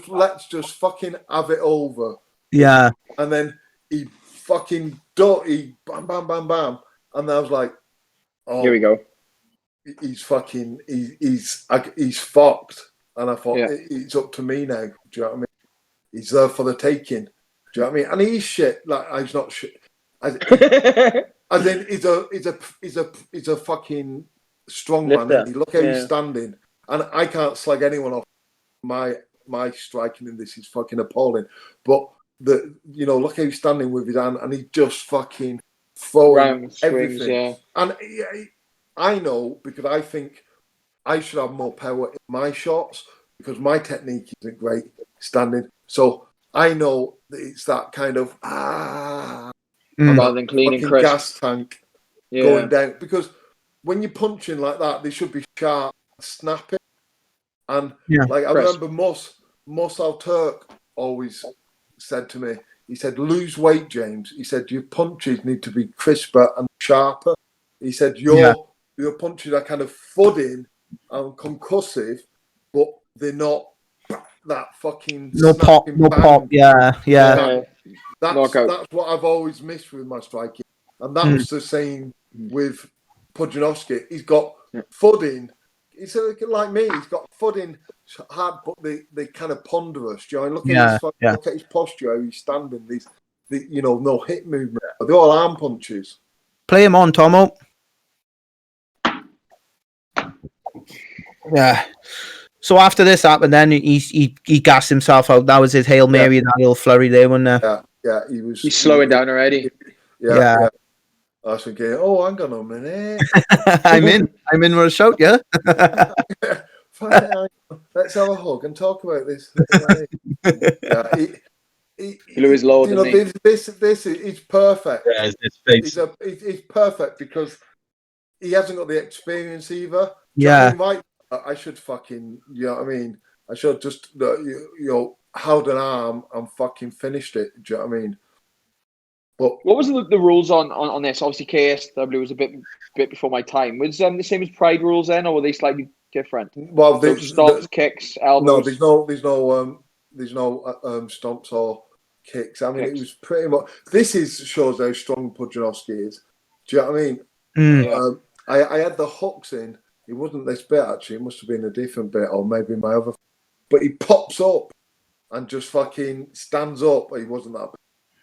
Let's just fucking have it over. Yeah. And then he fucking bam, bam, bam, bam. And I was like, oh, here we go. He's fucked. And I thought, it's up to me now. Do you know what I mean? He's there for the taking. Do you know what I mean? And he's shit. Like, he's not shit. As in, he's a fucking strong man. Isn't he? Look how he's standing. And I can't slag anyone off. My striking in this is fucking appalling. But look how he's standing with his hand, and he just fucking throwing everything. And I know, because I think I should have more power in my shots, because my technique isn't great standing. So I know that it's that kind of rather than clean and crisp gas tank going down. Because when you're punching like that, they should be sharp, snapping. And like I remember Mosal Turk always said to me, he said, lose weight, James. He said, your punches need to be crisper and sharper. He said, your punches are kind of thudding and concussive, but they're not that fucking no pop. Yeah. That's what I've always missed with my striking. And that was the same with Pudzianowski. He's got thudding. He's like me. He's got thudding hard, but they kind of ponderous. Do you know? Look at his posture, how he's standing. No hip movement. They're all arm punches. Play him on, Tomo. Yeah. So after this happened, then he gassed himself out. That was his Hail Mary, that little flurry there, wasn't there? Yeah. He's slowing down already. Yeah. I was thinking, hang on a minute. I'm in with a shout, yeah. Let's have a hug and talk about this. He blew his load. This is perfect. Yeah, he's perfect because he hasn't got the experience either. Yeah. I should fucking, you know what I mean? I should just, held an arm and fucking finished it. Do you know what I mean? But what was the rules on this? Obviously, KSW was a bit before my time. Was the same as Pride rules then, or were they slightly different? Well, stomps, kicks, elbows. No, there's no stomps or kicks. I mean, it was pretty much. Shows how strong Pudzianowski is. Do you know what I mean? I had the hooks in. It wasn't this bit actually. It must have been a different bit, or maybe my other. But he pops up and just fucking stands up. He wasn't that,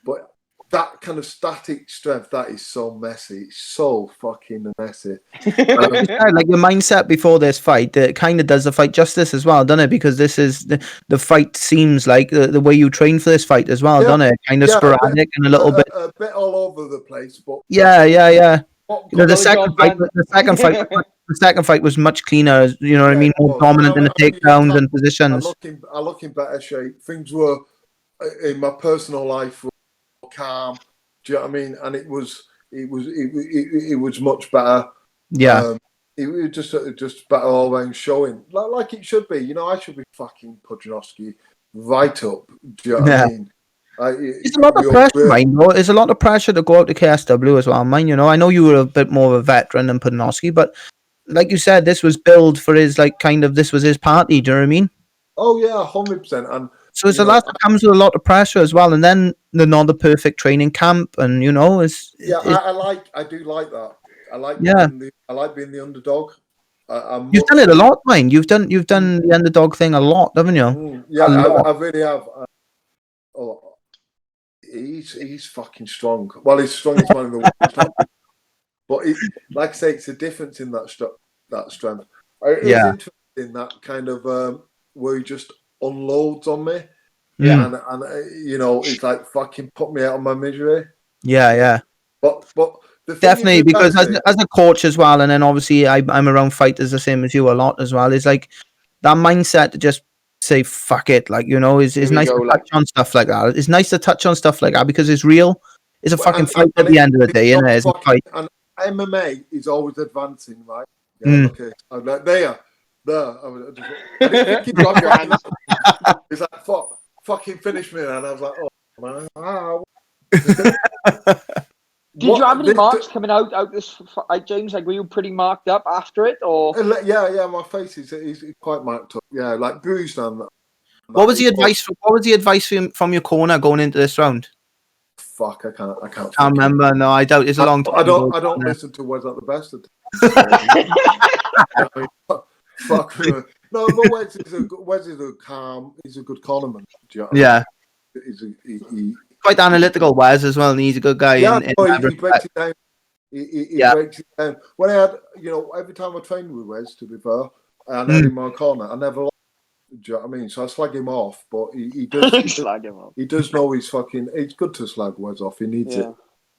but that kind of static strength, that is so messy. It's so fucking messy. Like your mindset before this fight, it kind of does the fight justice as well, doesn't it? Because this is the fight seems like the way you train for this fight as well, doesn't it? Kind of sporadic and a little bit all over the place, but the second fight was much cleaner. You know what I mean? More dominant in the takedowns and positions. I look in better shape. Things were in my personal life were calm. Do you know what I mean? And it was much better. Yeah. It was just better all round showing, like it should be. I should be fucking Pudzianowski right up. Do you know what I mean? It's a lot of pressure, mine. There's a lot of pressure to go out to KSW as well, mine. I know you were a bit more of a veteran than Pudzianowski, but like you said, this was billed for his this was his party. Do you know what I mean? Oh yeah, 100%. And so it's a lot that comes with a lot of pressure as well, and then the perfect training camp, and I do like that. I like being the underdog. You've done it a lot, mine. You've done the underdog thing a lot, haven't you? I really have. He's fucking strong. Well, he's strongest man in the world. But like I say, it's a difference in that strength. It was interesting that kind of where he just unloads on me. Yeah. And you know, it's like fucking put me out of my misery. Yeah. But the thing Definitely, is with because boxing, as a coach as well, and then obviously I'm around fighters the same as you a lot as well. It's like that mindset to just say fuck it, like, you know, is Here we nice go, to like- touch on stuff like that. It's nice to touch on stuff like that because it's real. It's a fucking and- fight and at the end of the day, isn't it? It's a fight. And MMA is always advancing, right? Yeah, Mm. okay. I'm like, there. I didn't think he'd Drop your hands. He's like, fucking finish me. And I was like, oh, man. Did you have any marks coming out this fight, James? Like, were you pretty marked up after it, or? Yeah, my face is quite marked up. Yeah, like bruised and that. What was the advice? What was the advice from your corner going into this round? Fuck, I can't. Can't remember. No, I doubt. It's a long time. I don't listen to Wes at the best of fuck. No, but Wes is a calm. He's a good cornerman. Do you know what I mean? He quite analytical, Wes, as well, and he's a good guy. Yeah, he breaks it down. He breaks it down. When I had, you know, every time I trained with Wes, to be fair, and I had him in my corner, I never lost. Do you know what I mean? So I slag him off, but he does slag him off. He does know he's fucking. It's good to slag Wes off. He needs it.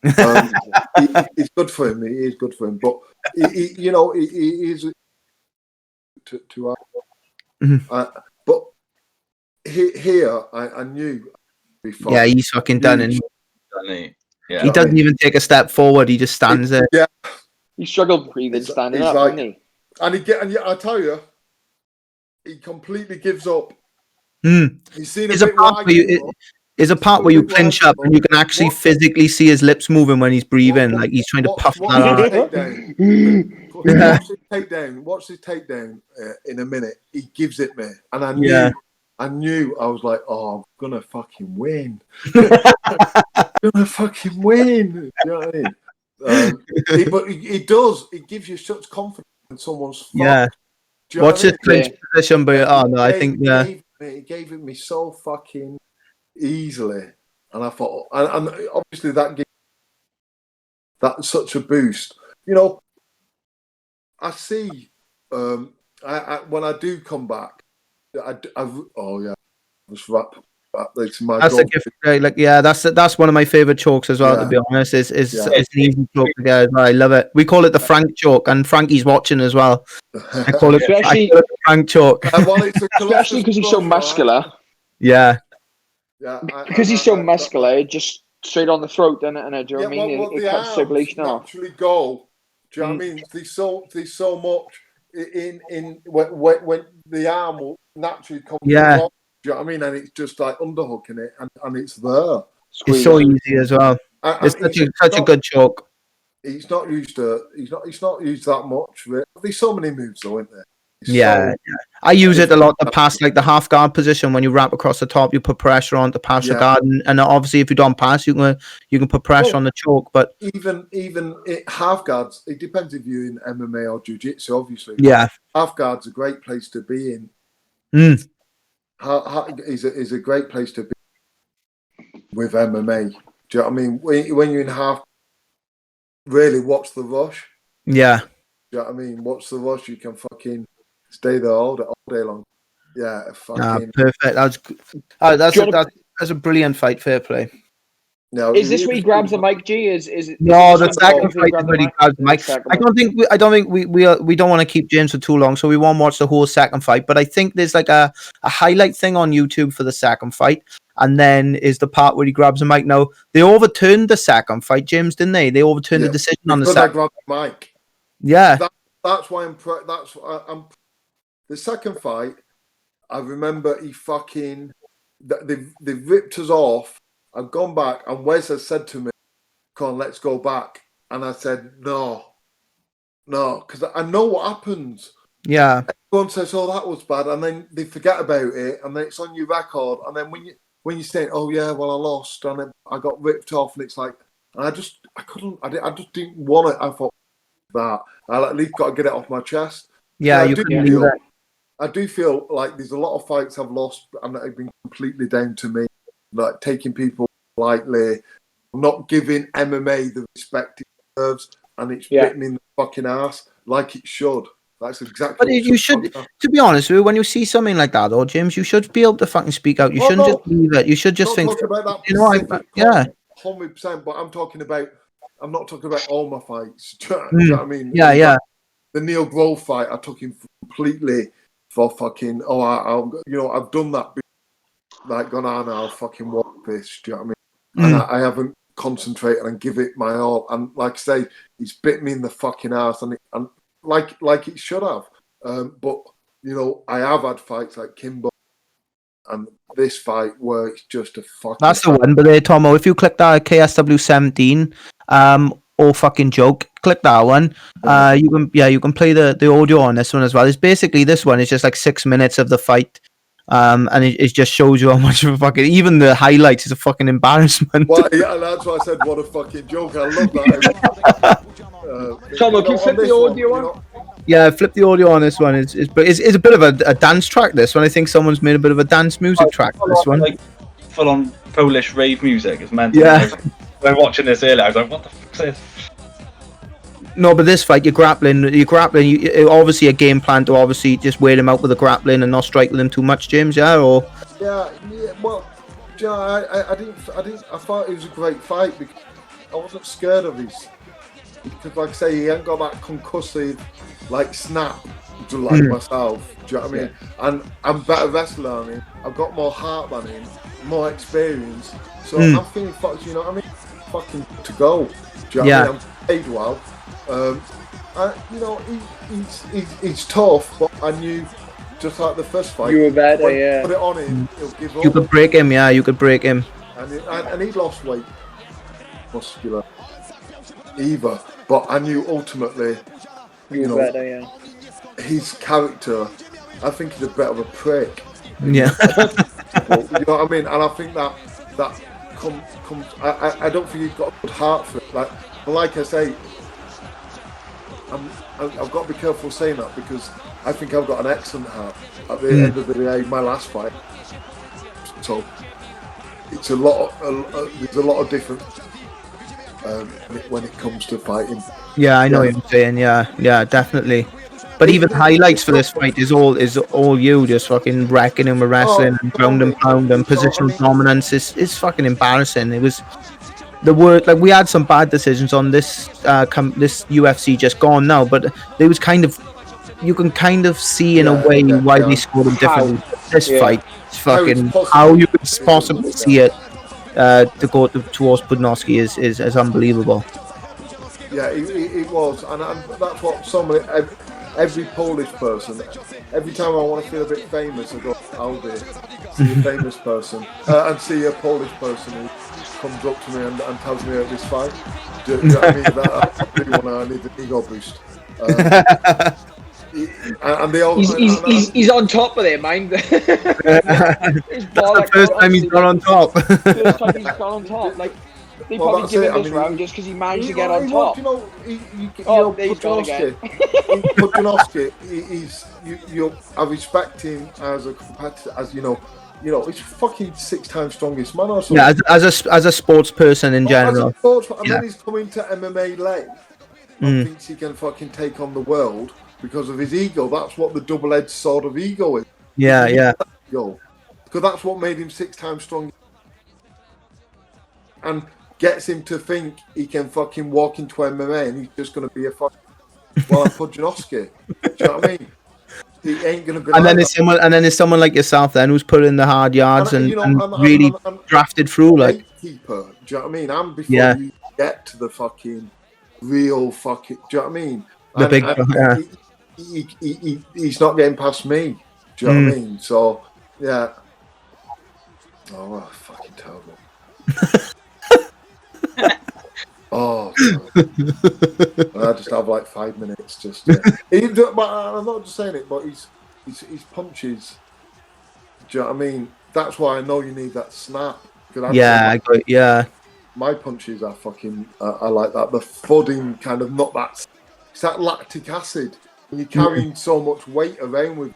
It's good for him. It is good for him. But you know, he is to but here, I knew. Before. Yeah, he's fucking done it. Yeah, he doesn't even take a step forward. He just stands there. Yeah, he struggled breathing, standing up, like, didn't he? And I tell you, he completely gives up. He's seen There's a part where you clinch up and you can actually physically see his lips moving when he's breathing, like he's trying to puff that out. Watch his takedown in a minute. He gives it me, and I knew. I was like, oh, I'm gonna fucking win. Gonna fucking win. You know what I mean? But he does. It gives you such confidence in someone's. Yeah. Watch his clinch position, but I think he gave it me so fucking easily, and I thought, and obviously that's such a boost. You know, I see. When I do come back, just wrap. That's a gift, right? Like, that's one of my favorite jokes as well. To be honest, it's an easy joke to get as well. I love it. We call it the Frank joke, and Frankie's watching as well. I call it the Frank joke. Especially because he's so muscular. Yeah. Because he's so muscular, just straight on the throat, and do you know what I mean? It cuts circulation off. Naturally go. Do you know what I mean? There's so much in when the arm will naturally come. Yeah. Do you know what I mean? And it's just like underhooking it, and it's there. It's so easy as well. It's such a good joke. He's not used that much. Really. There's so many moves though, isn't there? Yeah. I use it a lot to pass, like the half guard position. When you wrap across the top, you put pressure on to pass the guard, and obviously if you don't pass, you can put pressure on the choke. But even half guards, it depends if you're in MMA or jiu-jitsu, obviously. Yeah, half guard's a great place to be in. Is a great place to be with MMA. Do you know what I mean? When you're in half, really watch the rush. Yeah. Do you know what I mean? Watch the rush. You can fucking stay there all day long. Yeah, fucking perfect. That's a brilliant fight. Fair play. No, is this where he grabs the mic? G is no, the second fight is where he grabs the mic. I don't think we don't want to keep James for too long, so we won't watch the whole second fight. But I think there's like a highlight thing on YouTube for the second fight, and then is the part where he grabs the mic. Now they overturned the second fight, James, didn't they? They overturned the decision on the second. I grabbed the mic. Yeah, that's why I'm. The second fight, I remember he fucking. They ripped us off. I've gone back, and Wes has said to me, "Come on, let's go back." And I said, "No, because I know what happens." Yeah. Everyone says, "Oh, that was bad," and then they forget about it, and then it's on your record, and then when you say, "Oh yeah, well I lost," and then I got ripped off, and it's like, and I just didn't want it. I thought that I at least got to get it off my chest. Yeah, so I do feel like there's a lot of fights I've lost, and that have been completely down to me. Like taking people lightly, not giving MMA the respect it deserves, and it's bitten in the fucking ass like it should. That's exactly. But what you should, to be honest with you, when you see something like that, though, James, you should be able to fucking speak out. You shouldn't just leave it. You should just think. About that you know, yeah, 100%. But I'm not talking about all my fights. Do you know what I mean? Yeah. The Neil Grove fight, I took him completely for fucking. I've done that. Like gone on, I'll fucking walk this. Do you know what I mean? And I haven't concentrated and give it my all. And like I say, he's bit me in the fucking ass, and like it should have. But I have had fights like Kimbo and this fight where it's just a fucking. That's the one. But there, Tomo, if you click that KSW 17, or fucking joke, click that one. You can play the audio on this one as well. It's basically this one. It's just like 6 minutes of the fight. And it just shows you how much of a fucking, even the highlights is a fucking embarrassment. Well, yeah, that's why I said what a fucking joke. I love that. Tomo, can you flip the audio on? Yeah, flip the audio on this one. It's a bit of a dance track. This one, I think someone's made a bit of a dance music track. This one, like full on Polish rave music. It's mental. Yeah. When watching this earlier, I was like, "What the fuck is this?" No, but this fight, you're grappling. Obviously a game plan to obviously just wear him out with the grappling and not strike with him too much, James. Yeah, or well, I thought it was a great fight because I wasn't scared of his. Because, like I say, he ain't got that concussive, like snap, to like myself. Do you know what I mean? And I'm better wrestler than him. I've got more heart than him, more experience. So I'm feeling fucked. You know what I mean? Fucking to go. Do you know what I mean? I'm paid well. He's tough, but I knew, just like the first fight, you were better, yeah. Put it on him, he'll give up. You could break him, yeah. You could break him. And he lost weight, muscular, either. But I knew ultimately, better, yeah. His character, I think he's a bit of a prick. Yeah. You know what I mean? And I think that comes. I don't think he's got a good heart for it. Like I say. I've got to be careful saying that because I think I've got an excellent heart. At the end of the day, my last fight, so it's a lot. There's a lot of different when it comes to fighting. Yeah, I know what you're saying. Yeah, definitely. But even highlights for this fight is all you just fucking wrecking him with wrestling and ground and pound and positional dominance. It's fucking embarrassing. It was. The word, like we had some bad decisions on this this UFC just gone now, but there was kind of, you can kind of see in a way why they scored him differently. This fight, it's fucking how you could possibly see it to go towards Budnowski is unbelievable. Yeah, it was, and that's what every Polish person. Every time I want to feel a bit famous, I go, I'll see a famous person and see a Polish person who comes up to me and tells me about this fight. Do you know what I mean? That really I need an ego boost. And they all. He's on top of it, mind. That's the first time he's gone on top. First time he's gone on top, like. They probably give him this round just because he managed to get on top. There he's gone again. Budnowski, I respect him as a competitor, as he's fucking 6 times strongest man or something. Yeah, as a sports person in general. Then he's coming to MMA late and thinks he can fucking take on the world because of his ego. That's what the double-edged sword of ego is. Yeah. Because that's what made him 6 times stronger. And gets him to think he can fucking walk into MMA and he's just going to be a fucking Budnowski. Do you know what I mean? He ain't going to be. And then there's someone like yourself then who's put in the hard yards and really drafted through like. Keeper, do you know what I mean? And before you get to the fucking real fucking, do you know what I mean? The big. He's not getting past me. Do you know what I mean? So yeah. Oh, fucking terrible. Oh, I just have like 5 minutes. But I'm not just saying it, but his punches. Do you know what I mean? That's why I know you need that snap. My punches are fucking. I like that. The thudding kind of not that. It's that lactic acid. When you're carrying so much weight around with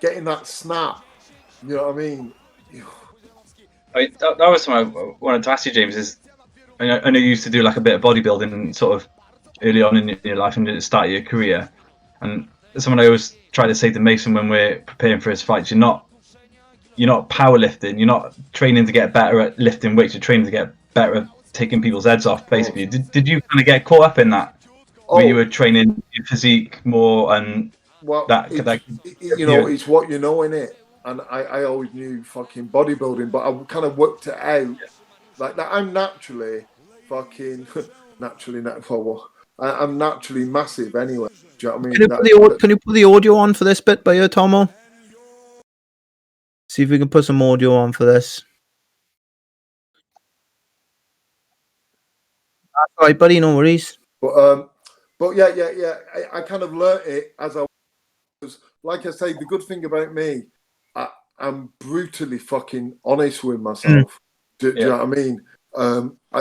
getting that snap. You know what I mean? That was something I wanted to ask you, James. Is I know you used to do like a bit of bodybuilding and sort of early on in your life and at the start of your career, and someone I always try to say to Mason when we're preparing for his fights. You're not powerlifting. You're not training to get better at lifting weights. You're training to get better at taking people's heads off. Basically, did you kind of get caught up in that? Where you were training your physique more and it's what you know, innit? And I always knew fucking bodybuilding, but I kind of worked it out. Like that, I'm naturally fucking I'm naturally massive anyway. Do you know what I mean? Can you put the audio on for this bit by your Tomo? See if we can put some audio on for this. That's right, buddy. No worries. But yeah. I kind of learnt it as I was. Like I say, the good thing about me, I'm brutally fucking honest with myself. Do you know what I mean?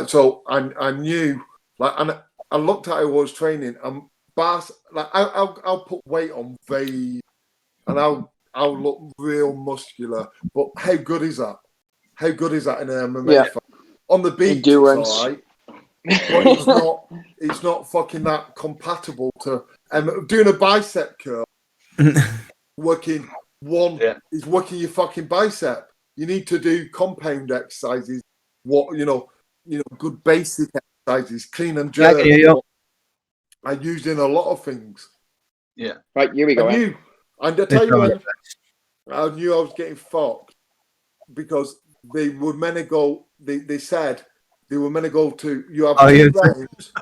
So I knew, like, and I looked at how I was training. I'll put weight on and I'll look real muscular. But how good is that? How good is that in an MMA fight? On the beach, endurance. It's all right. But it's not fucking that compatible to doing a bicep curl. Working is working your fucking bicep. You need to do compound exercises. Good basic exercises, clean and jerk. I used in a lot of things. Yeah. Right, here we go. And I tell you when I knew I was getting fucked because they were meant to go. They said they were meant to go to. You have 2 rounds.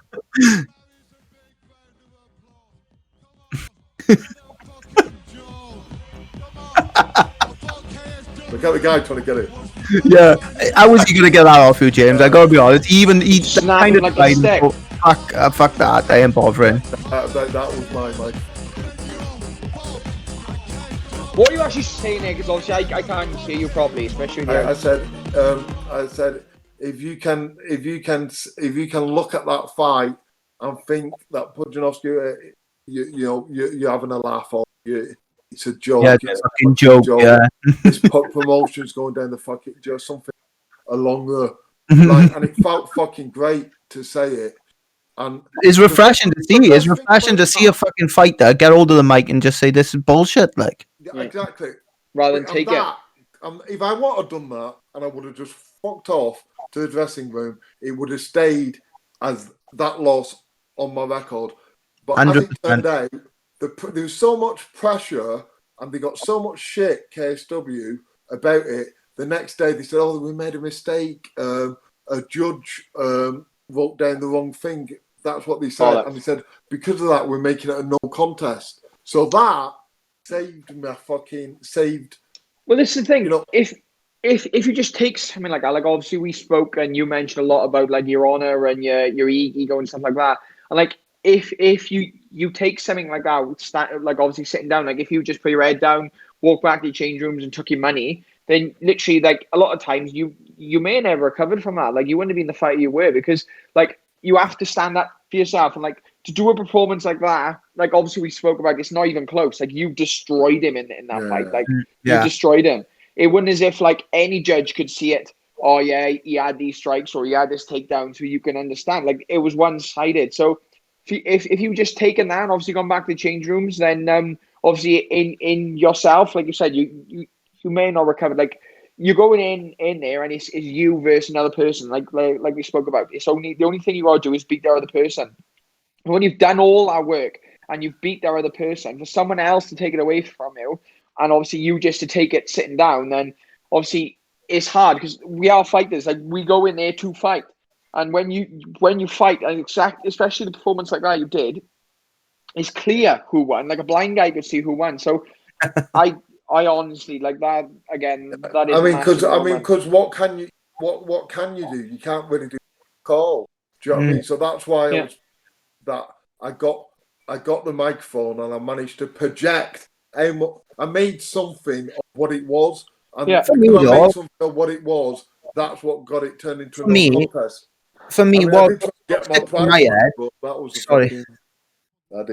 Look at the guy trying to get it. Yeah, how was he gonna get that off you, James? I gotta be honest. He's kind of like a fuck that. I ain't bothering. That was my. What are you actually saying there? Because obviously I can't hear you properly, especially. I said, if you can look at that fight and think that Pudzianowski, you're having a laugh or it's a joke. Yeah, it's a fucking joke. Yeah, this promotion's going down the fucking just something along the line, and it felt fucking great to say it. And it's refreshing to see. It's refreshing to see a fucking fighter get hold of the mic and just say this is bullshit. Like, yeah, exactly. Rather than take it. If I would have done that and I would have just fucked off to the dressing room, it would have stayed as that loss on my record. But 100%. As it turned out, there was so much pressure and they got so much shit, KSW, about it. The next day they said, we made a mistake. A judge wrote down the wrong thing. That's what they said. And they said, because of that, we're making it a no contest. So that saved me Well, this is the thing. If you just take something like that, like obviously we spoke and you mentioned a lot about like your honor and your ego and stuff like that. And like if you take something like that, like obviously sitting down, like if you just put your head down, walk back to your change rooms and took your money, then literally like a lot of times you may never recovered from that. Like you wouldn't have been the fighter you were because like you have to stand up for yourself and like to do a performance like that. Like obviously we spoke about it's not even close. Like you destroyed him in that fight. Like you destroyed him. It wasn't as if like any judge could see it. Oh yeah, he had these strikes or he had this takedown, so you can understand. Like it was one-sided. So if you just taken that and obviously gone back to the change rooms, then obviously in yourself, like you said, you may not recover. Like you're going in there and it's you versus another person. Like we spoke about. It's the only thing you gotta do is beat that other person. And when you've done all that work and you've beat that other person, for someone else to take it away from you, and obviously you just to take it sitting down, then obviously it's hard because we are fighters. Like we go in there to fight. And when you fight, especially the performance like that you did, it's clear who won. Like a blind guy could see who won. So I honestly like that again. That is. Because what can you do? You can't really do call. Do you know what I mean? So that's why I got the microphone and I managed to project. I made something of what it was, and I made something of what it was. That's what got it turned into a contest. For me, what sticks in my head,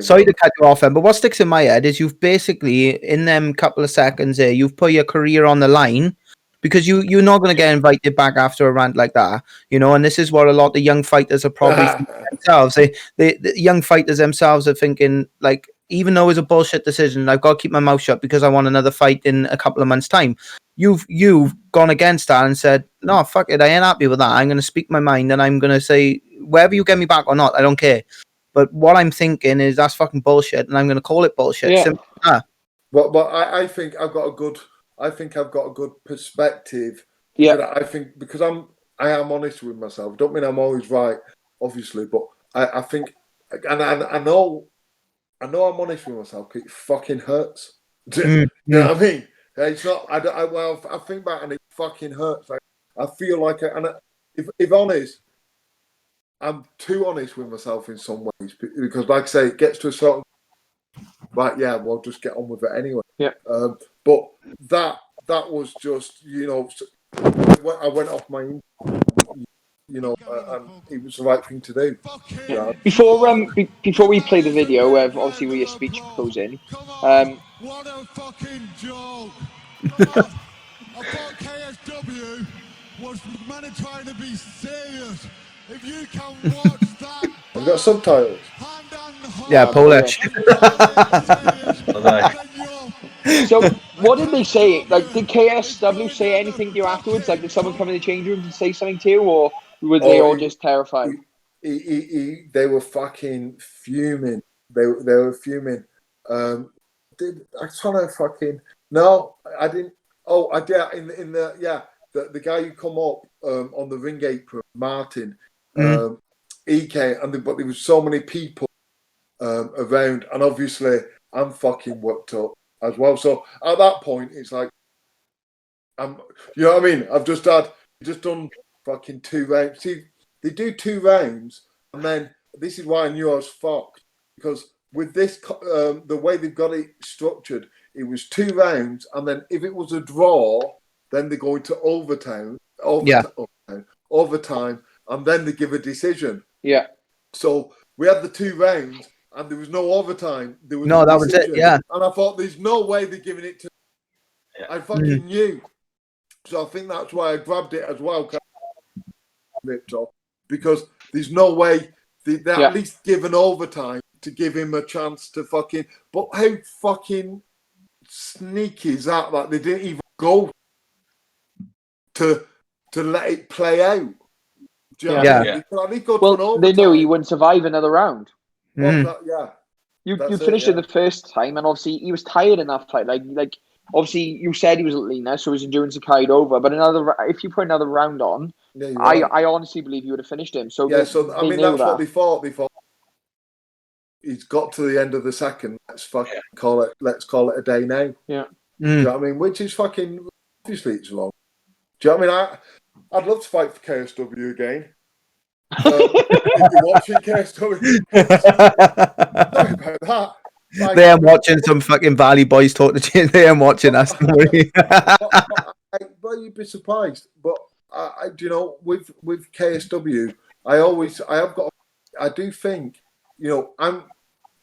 sorry to cut you off, but what sticks in my head is you've basically, in them couple of seconds there, you've put your career on the line because you're not going to get invited back after a rant like that, and this is what a lot of young fighters are probably thinking themselves. The young fighters themselves are thinking, like, even though it's a bullshit decision, I've got to keep my mouth shut because I want another fight in a couple of months' time. You've gone against that and said, no, fuck it, I ain't happy with that. I'm going to speak my mind and I'm going to say, whether you get me back or not, I don't care. But what I'm thinking is that's fucking bullshit, and I'm going to call it bullshit. Yeah. Simple as that. But I think I've got a good perspective. Yeah. I think because I am honest with myself. Don't mean I'm always right, obviously, but I think, and I know I'm honest with myself. It fucking hurts. You know what I mean? It's not. I think back and it fucking hurts. I feel like, if honest, I'm too honest with myself in some ways because, like I say, it gets to a certain. Right, yeah, we'll just get on with it anyway. Yeah. But that was just, I went off my, and it was the right thing to do. Yeah. Before we play the video, obviously where your speech goes in. What a fucking joke! I thought KSW was trying to be serious. If you can watch that, I've got subtitles. Yeah, Polish. So, what did they say? Like, did KSW say anything to you afterwards? Like, did someone come in the change room and say something to you, or were they all just terrified? They were fucking fuming. They were fuming. I trying to fucking no, I didn't. Oh, I did in the guy who come up on the ring apron, Martin. He came, but there was so many people around, and obviously I'm fucking worked up as well. So at that point, it's like, you know what I mean? I've just done fucking 2 rounds. See, they do 2 rounds, and then this is why I knew I was fucked, because with this, the way they've got it structured, it was 2 rounds, and then if it was a draw, then they go into overtime, and then they give a decision. Yeah. So we had the 2 rounds, and there was no overtime. There was that was it. Yeah. And I thought, there's no way they're giving it to. Yeah. I fucking knew. So I think that's why I grabbed it as well. Because there's no way they at least give an overtime to give him a chance to fucking. But how fucking sneaky is that? Like they didn't even go to let it play out. Do you know what I mean? Well, they knew he wouldn't survive another round. Yeah. You finished it the first time, and obviously he was tired in that fight. Like obviously you said he was leaner, so his endurance had carried over. But if you put another round on, I honestly believe you would have finished him. So that's what they thought. They thought he's got to the end of the second. Let's call it a day now. Yeah. Do you know what I mean? Which is fucking obviously it's wrong. Do you know what I mean? I'd love to fight for KSW again. If you're watching KSW, sorry about that. Like, they are watching some fucking Valley boys talk to you. They are watching us. But you'd be surprised. But with KSW, I do think, I'm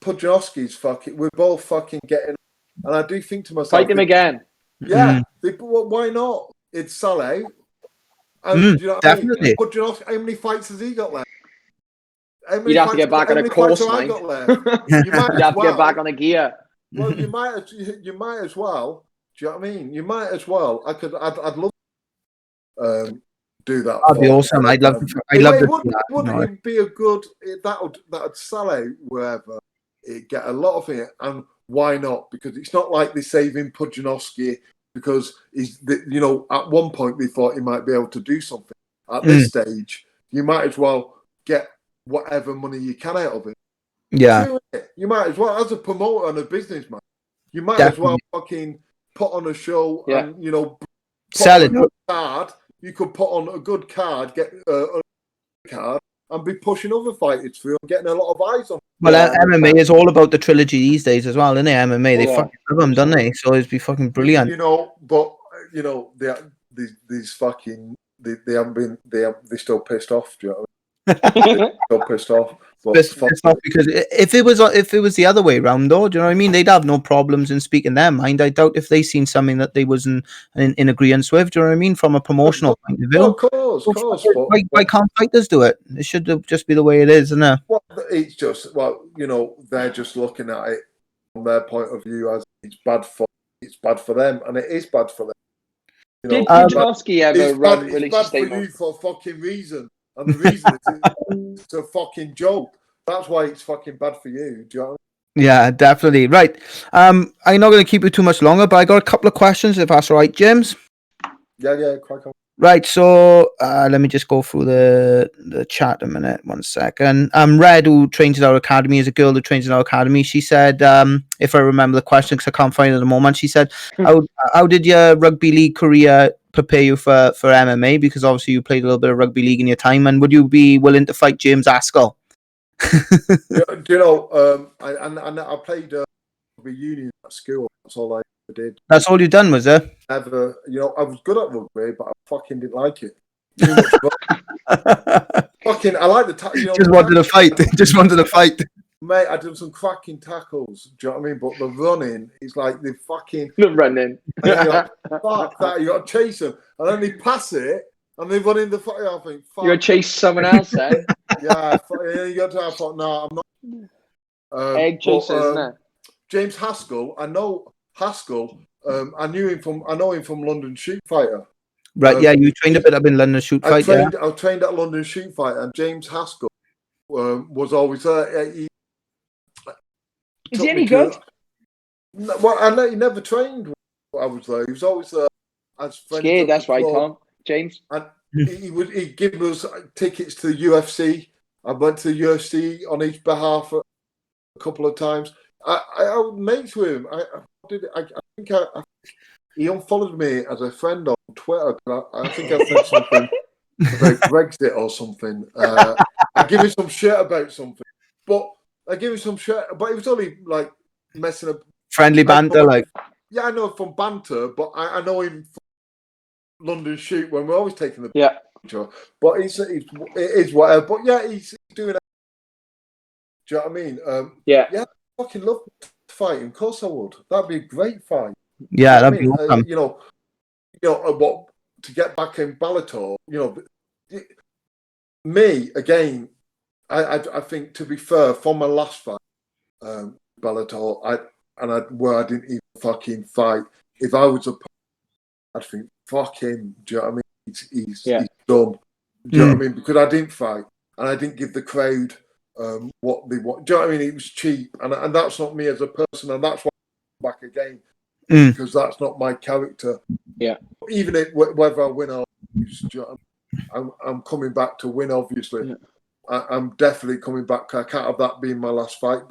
Pudzianowski's fucking. We're both fucking getting, and I do think to myself, fight him again. Yeah, why not? It's sell out. And do you know what definitely. I mean? Pudzianowski, how many fights has he got left? You'd have to get back on a course, mate. You'd have to get back on a gear. Well, you might as well. Do you know what I mean? You might as well. I'd love to do that. That'd be awesome. I'd love to. Wouldn't it be a good? That'd sell out wherever. It get a lot of it, and why not? Because it's not like they're saving Pudzianowski because at one point they thought he might be able to do something. At this stage, you might as well get whatever money you can out of it. Yeah. You might as well, as a promoter and a businessman, you might as well fucking put on a show and, sell it. Card. You could put on a good card, get a card, and be pushing other fighters through and getting a lot of eyes on. Well, MMA is all about the trilogy these days as well, isn't it? MMA, they fucking love them, don't they? So it'd be fucking brilliant. These fucking, they're still pissed off, do you know what I mean? Still pissed off. Pissed off because if it was the other way around, though, do you know what I mean? They'd have no problems in speaking their mind. I doubt if they seen something that they wasn't in agreement with. Do you know what I mean? From a promotional point of view, of course. Why can't fighters do it? It should just be the way it is, isn't it? Well, it's just they're just looking at it from their point of view as it's bad for them, and it is bad for them. You know, Did Pudzianowski ever it's release bad a for you statement? for a fucking reason, and the reason is it's a fucking joke. That's why it's fucking bad for you. Do you know what I mean? Yeah, definitely. Right. I'm not going to keep you too much longer, but I got a couple of questions, if that's all right, James. Yeah, crack on. Right, so let me just go through the chat a minute. 1 second. Red, who trains in our academy, is a girl that trains in our academy. She said, if I remember the question, because I can't find it at the moment, she said, how did your rugby league career prepare you for MMA? Because obviously you played a little bit of rugby league in your time, and would you be willing to fight James Askell? Do you know, I played rugby union at school. That's all I ever did. That's all you done, was it? Ever, you know, I was good at rugby, but I fucking didn't like it. Too much fucking, I like the you know, Just wanted to fight. Just wanted to fight. Mate, I did some cracking tackles. Do you know what I mean? But the running is like the fucking The running. fuck that. You got to chase them, and then they pass it, and they run in the fucking. I think, fuck. You got to chase someone else, then. Yeah, you got to. I thought, no, I'm not. Egg chaser, isn't it? James Haskell, I know Haskell. I know him from London Shoot Fighter. Right, yeah, you trained a bit up in London Shoot Fight. I trained at London Shoot Fighter, and James Haskell was always there. Is he any good? Well, he never trained when I was there. He was always there as friends. Scared, that's right, Tom. James. And he'd give us tickets to the UFC. I went to the UFC on his behalf a couple of times. I was mates with him. I think he unfollowed me as a friend on Twitter. I think I said something about Brexit or something. I give him some shit about something, but it was only like messing up. Friendly banter, like. Yeah, I know from banter, but I know him from London Shoot when we're always taking the picture. But it is whatever. But yeah, he's doing it. Do you know what I mean? Yeah, I fucking love to fight him. Of course I would. That'd be a great fight. Yeah, that'd be awesome. You know what? To get back in Bellator, me again. I think, to be fair, from my last fight, Bellator, where I didn't even fucking fight. If I was I'd think, fuck him. Do you know what I mean? He's dumb. Do you know what I mean? Because I didn't fight, and I didn't give the crowd what they want. Do you know what I mean? It was cheap, and that's not me as a person, and that's why I'm back again. Because that's not my character. Yeah. Even whether I win or lose, do you know what I mean? I'm coming back to win, obviously. Yeah. I'm definitely coming back. I can't have that being my last fight.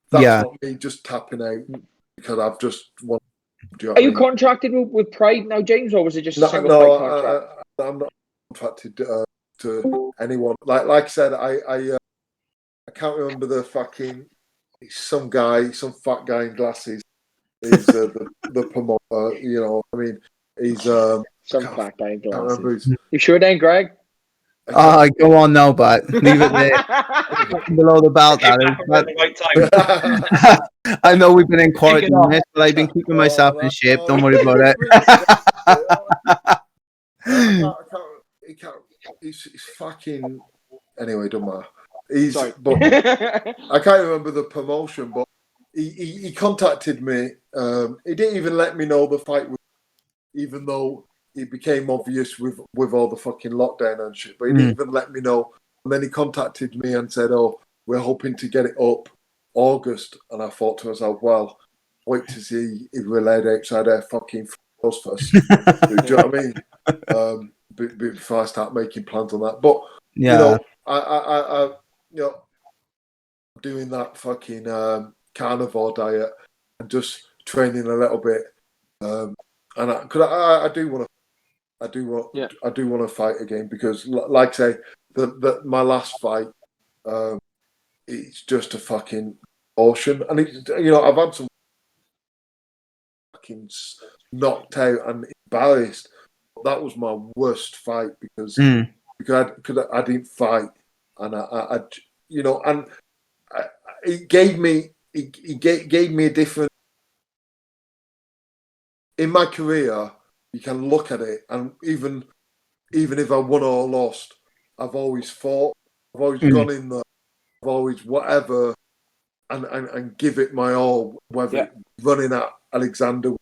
That's not me just tapping out because I've just won. Are you contracted with Pride now, James, or was it just a single fight contract? I'm not contracted to anyone. Like I said, I can't remember the fucking some fat guy in glasses. He's the promoter. You know, I mean, he's some fat guy in glasses. You sure then, Greg? Go on now, but leave it there. Below the belt, I know we've been in quarantine, but I've been keeping myself in shape. Don't worry about it. He's fucking. Anyway, don't matter. But I can't remember the promotion, but he contacted me. He didn't even let me know the fight was, even though it became obvious with all the fucking lockdown and shit. But he didn't even let me know. And then he contacted me and said, "Oh, we're hoping to get it up August." And I thought to myself, well, wait to see if we're laid outside our fucking house first. Do you know what I mean? Before I start making plans on that. But you know, I doing that fucking carnivore diet and just training a little bit. And I do want to fight again because, like I say, my last fight, it's just a fucking ocean, and I've had some fucking knocked out and embarrassed. That was my worst fight because I didn't fight, and it gave me a different. In my career, you can look at it, and even if I won or lost, I've always fought. I've always gone in there. I've always whatever and give it my all, whether it's running at Alexander.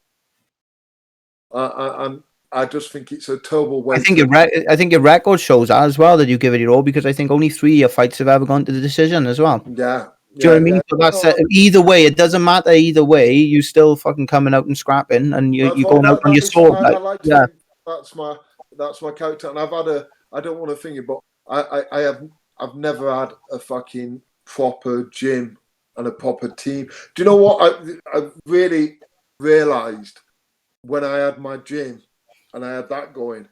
And I just think it's a terrible way. I think your record shows that as well, that you give it your all, because I think only 3 of your fights have ever gone to the decision as well. Yeah. Do you know what I mean? So that's either way. It doesn't matter either way. You still fucking coming out and scrapping, and you're going out on your sword. I like to think that's my character, and I don't want to think it, but I've never had a fucking proper gym and a proper team. Do you know what I really realised when I had my gym and I had that going?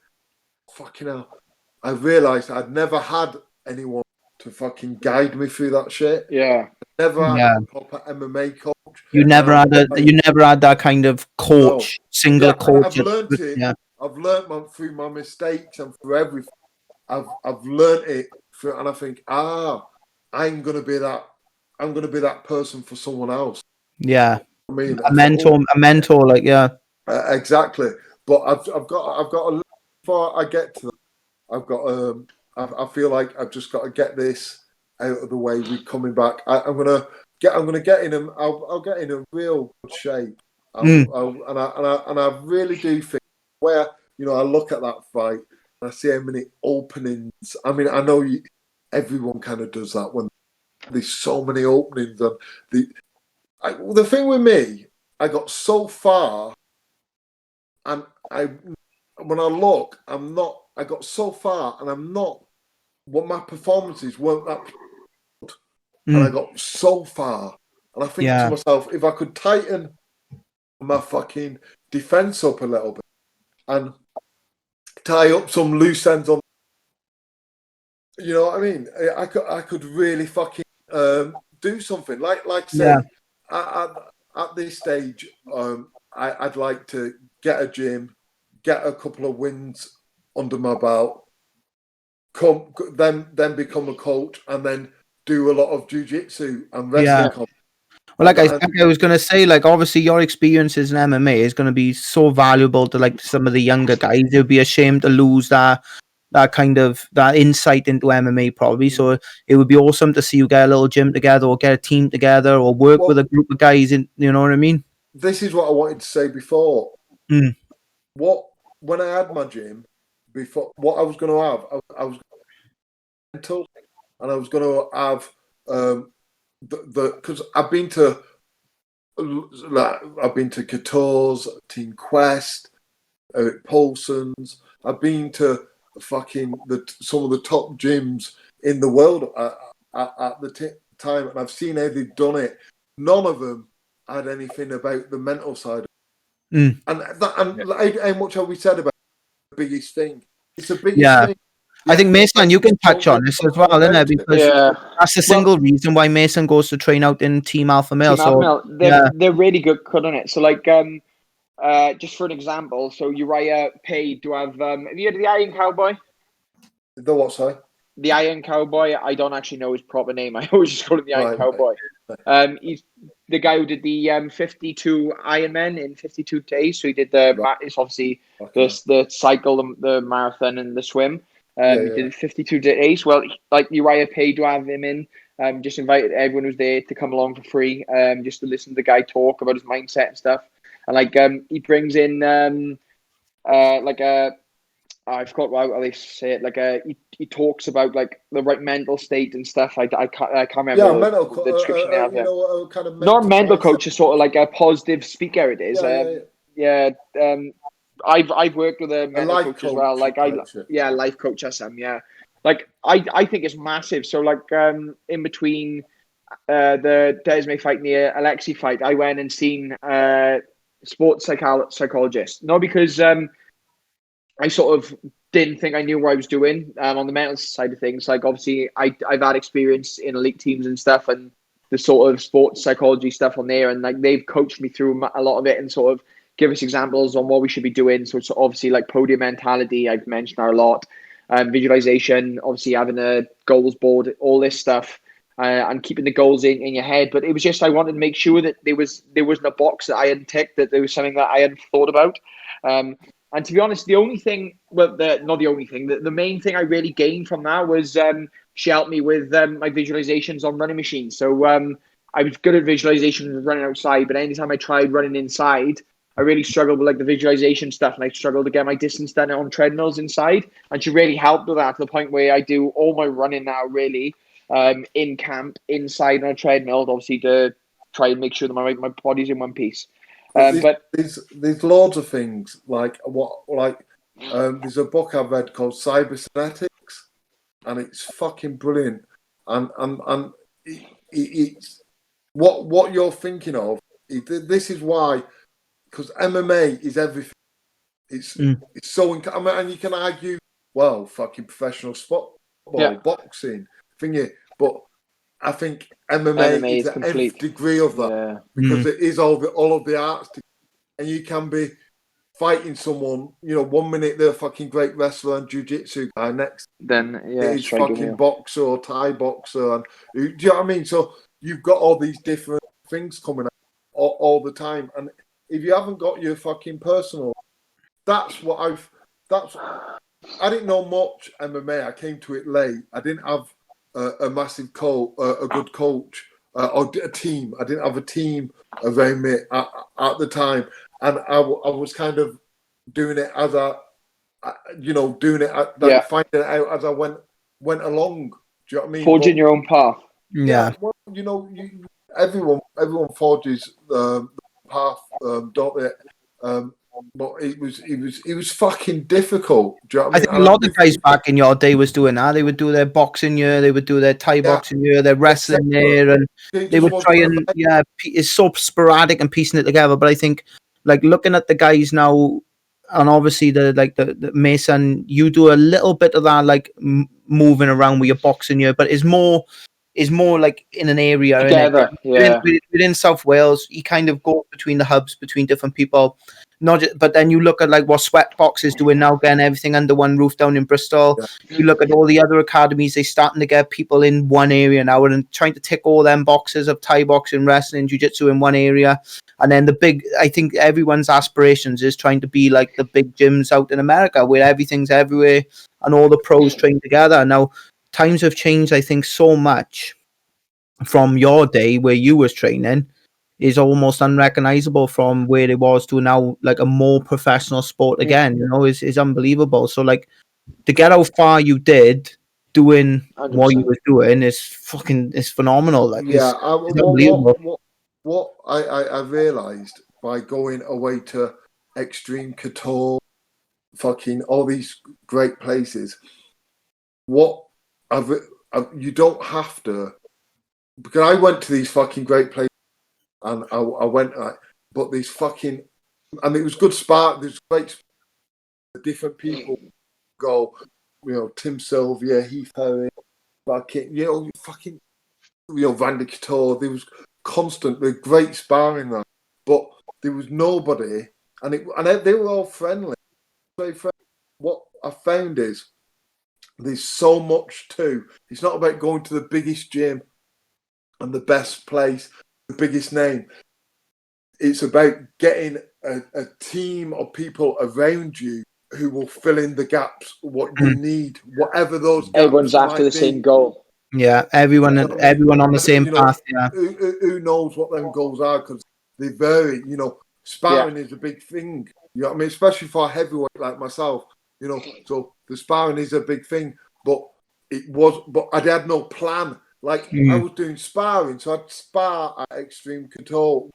Fucking hell! I realised I'd never had anyone to fucking guide me through that shit. Yeah. Never had a proper MMA coach. You never had that kind of coach, single coach. I've learned it. Yeah. I've learned through my mistakes and through everything. I've learned it through, and I think, I'm gonna be that person for someone else. Yeah. I mean, a mentor, like exactly. But I've got before I get to that, I've got I feel like I've just got to get this out of the way. We're coming back. I'm gonna get in them. I'll get in a real good shape. And I really do think where I look at that fight and I see how many openings. I mean, I know everyone kind of does that when there's so many openings. And the thing with me, I got so far, and when I look, I got so far, and I'm not. What my performances weren't that, and I got so far, and I think to myself, if I could tighten my fucking defense up a little bit and tie up some loose ends on, you know what I mean? I could really fucking do something. Like say, at this stage, I'd like to get a gym, get a couple of wins under my belt. Then become a coach, and then do a lot of jiu-jitsu and wrestling. Well, like I was going to say, like, obviously your experiences in MMA is going to be so valuable to like some of the younger guys. They'll be ashamed to lose that insight into MMA probably. So it would be awesome to see you get a little gym together, or get a team together, or work with a group of guys. You know what I mean? This is what I wanted to say before. When I had my gym before, what I was going to have, I was mental, and I was going to have because I've been to Couture's, Team Quest, Eric Paulson's. I've been to fucking some of the top gyms in the world at the time, and I've seen how they've done it. None of them had anything about the mental side. And how much have we said about the biggest thing? It's the biggest thing. I think Mason, you can touch on this as well, isn't it? Because that's the single reason why Mason goes to train out in Team Alpha Male. They're really good on it. So, like, just for an example, so Uriah paid to have you heard of the Iron Cowboy? The what, sorry? The Iron Cowboy. I don't actually know his proper name. I always just call him the Iron Cowboy. He's the guy who did the 52 Ironman in 52 days. So he did it's obviously the cycle, the marathon, and the swim. He did 52 days. Well, like Uriah paid to have him in. Just invited everyone who's there to come along for free. Just to listen to the guy talk about his mindset and stuff. And like he brings in I forgot how they say it. Like he talks about like the right mental state and stuff. I can't remember the description they have. Kind of not mental coach, is sort of like a positive speaker. It is. I've worked with a mental coach as well. Like life coach SM. Yeah, like I think it's massive. So like in between the Desme fight and the Alexi fight, I went and seen sports psychologist. Not because I sort of didn't think I knew what I was doing on the mental side of things. Like obviously I've had experience in elite teams and stuff, and the sort of sports psychology stuff on there, and like they've coached me through a lot of it and sort of give us examples on what we should be doing. So it's obviously like podium mentality, I've mentioned that a lot, visualization, obviously having a goals board, all this stuff, and keeping the goals in your head. But it was just I wanted to make sure that there wasn't a box that I hadn't ticked, that there was something that I hadn't thought about. And to be honest, the only thing, not the only thing, the main thing I really gained from that was she helped me with my visualizations on running machines. So I was good at visualization running outside, but anytime I tried running inside, I really struggled with like the visualization stuff, and I struggled to get my distance done on treadmills inside. And she really helped with that to the point where I do all my running now really in camp, inside on a treadmill, obviously to try and make sure that my body's in one piece. But there's loads of things there's a book I've read called Cybernetics, and it's fucking brilliant. And it's what you're thinking of. This is why, because MMA is everything. It's so. And you can argue, well, fucking professional football, boxing, thingy, but I think MMA is the nth degree of that because it is all of the arts, and you can be fighting someone. 1 minute they're a fucking great wrestler and jiu-jitsu guy, next then it's fucking boxer or Thai boxer, and do you know what I mean? So you've got all these different things coming out all the time, and if you haven't got your fucking personal, I didn't know much MMA. I came to it late. I didn't have a massive a good coach or a team. I didn't have a team around me at the time, and I was kind of doing it as finding it out as I went along. Do you know what I mean? Forging your own path. Yeah. Well, everyone forges the path, don't they? But it was fucking difficult. Do you know what I mean? I think a lot of guys back in your day was doing that. They would do their boxing year, they would do their Thai boxing year, their wrestling there, and they would try and it's so sporadic and piecing it together. But I think, like, looking at the guys now, and obviously the Mason, you do a little bit of that, like moving around with your boxing year, but is more like in an area together. Within South Wales. You kind of go between the hubs, between different people. But then you look at like what Sweatbox is doing now, getting everything under one roof down in Bristol. Yeah. You look at all the other academies; they're starting to get people in one area now and trying to tick all them boxes of Thai boxing, wrestling, jiu-jitsu in one area. And then I think everyone's aspirations is trying to be like the big gyms out in America where everything's everywhere and all the pros train together. Now, times have changed, I think, so much from your day where you was training. Is almost unrecognizable from where it was to now, like a more professional sport again. Is unbelievable. So like to get how far you did doing 100%. What you were doing is phenomenal. Like it's unbelievable. What I realized by going away to Extreme Couture, fucking all these great places, you don't have to, because I went to these fucking great places. And I went, but these fucking, and it was good spark. There's great, different people go, Tim Sylvia, Heath Herring, fucking, Randy Couture. There was constant, the great sparring there, but there was nobody, and they were all friendly. Very friendly. What I found is there's so much too. It's not about going to the biggest gym and the best place, the biggest name. It's about getting a team of people around you who will fill in the gaps, what you need, whatever those gaps everyone's after the same goal. Yeah, everyone on the same path. Yeah. Who knows what them goals are, because they vary. Sparring is a big thing. You know what I mean? Especially for a heavyweight like myself. So the sparring is a big thing. But I had no plan. Like, I was doing sparring, so I'd spar at Extreme Couture,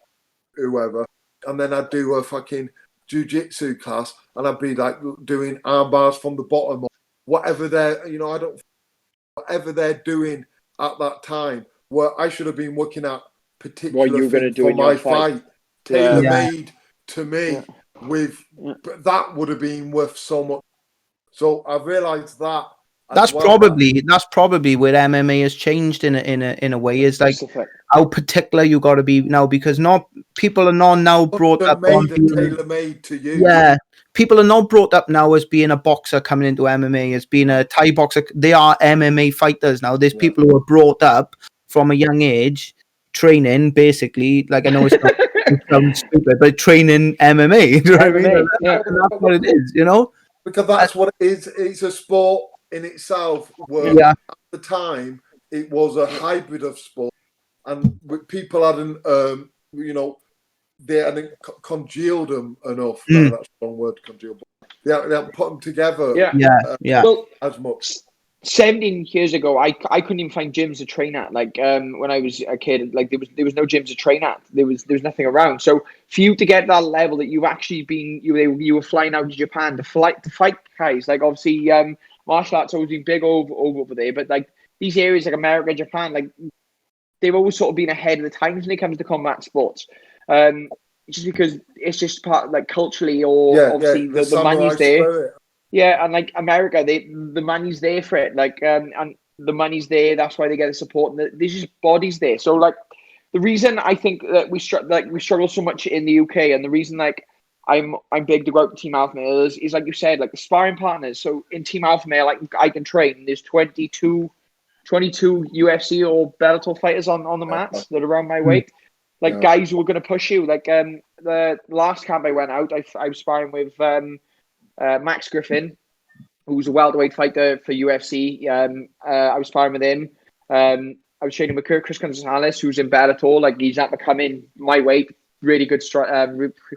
whoever, and then I'd do a fucking jiu-jitsu class, and I'd be like doing arm bars from the bottom, or whatever whatever they're doing at that time, where I should have been working at particular what you're going to do for my fight, tailor-made to me, but that would have been worth so much. So I realised that. That's probably where MMA has changed in a way. Is like how particular you got to be now, because people are not now brought up on tailor-made to you. Yeah, people are not brought up now as being a boxer coming into MMA, as being a Thai boxer. They are MMA fighters now. There's people who are brought up from a young age training, basically. Like, I know it sounds stupid, but training MMA. You know what I mean? That's what it is. Because that's what it is. It's a sport in itself, where at the time it was a hybrid of sport, and people hadn't, they hadn't congealed them enough. No, that's the wrong word, congealed. They hadn't put them together. Yeah. Well, as much. 17 years ago, I couldn't even find gyms to train at. Like when I was a kid, like there was no gyms to train at. There was nothing around. So for you to get that level that you've actually been, you were flying out to Japan to fight guys. Like obviously, martial arts always been big over there, but like these areas like America, Japan, like they've always sort of been ahead of the times when it comes to combat sports. Just because it's just part like culturally, or obviously the money's there. Spirit. Yeah, and like America, the money's there for it. Like, and the money's there. That's why they get the support. And there's just bodies there. So, like, the reason I think that we struggle so much in the UK, and the reason like I'm big to go out to Team Alpha Male is like you said, like the sparring partners. So in Team Alpha Male, like I can train. There's 22 UFC or Bellator fighters on the mats that are around my weight. Like guys who are going to push you. Like the last camp I went out, I was sparring with Max Griffin, who's a welterweight fighter for UFC. I was sparring with him. I was training with Chris Gonzalez, who's in Bellator. Like he's at becoming my weight. Really good,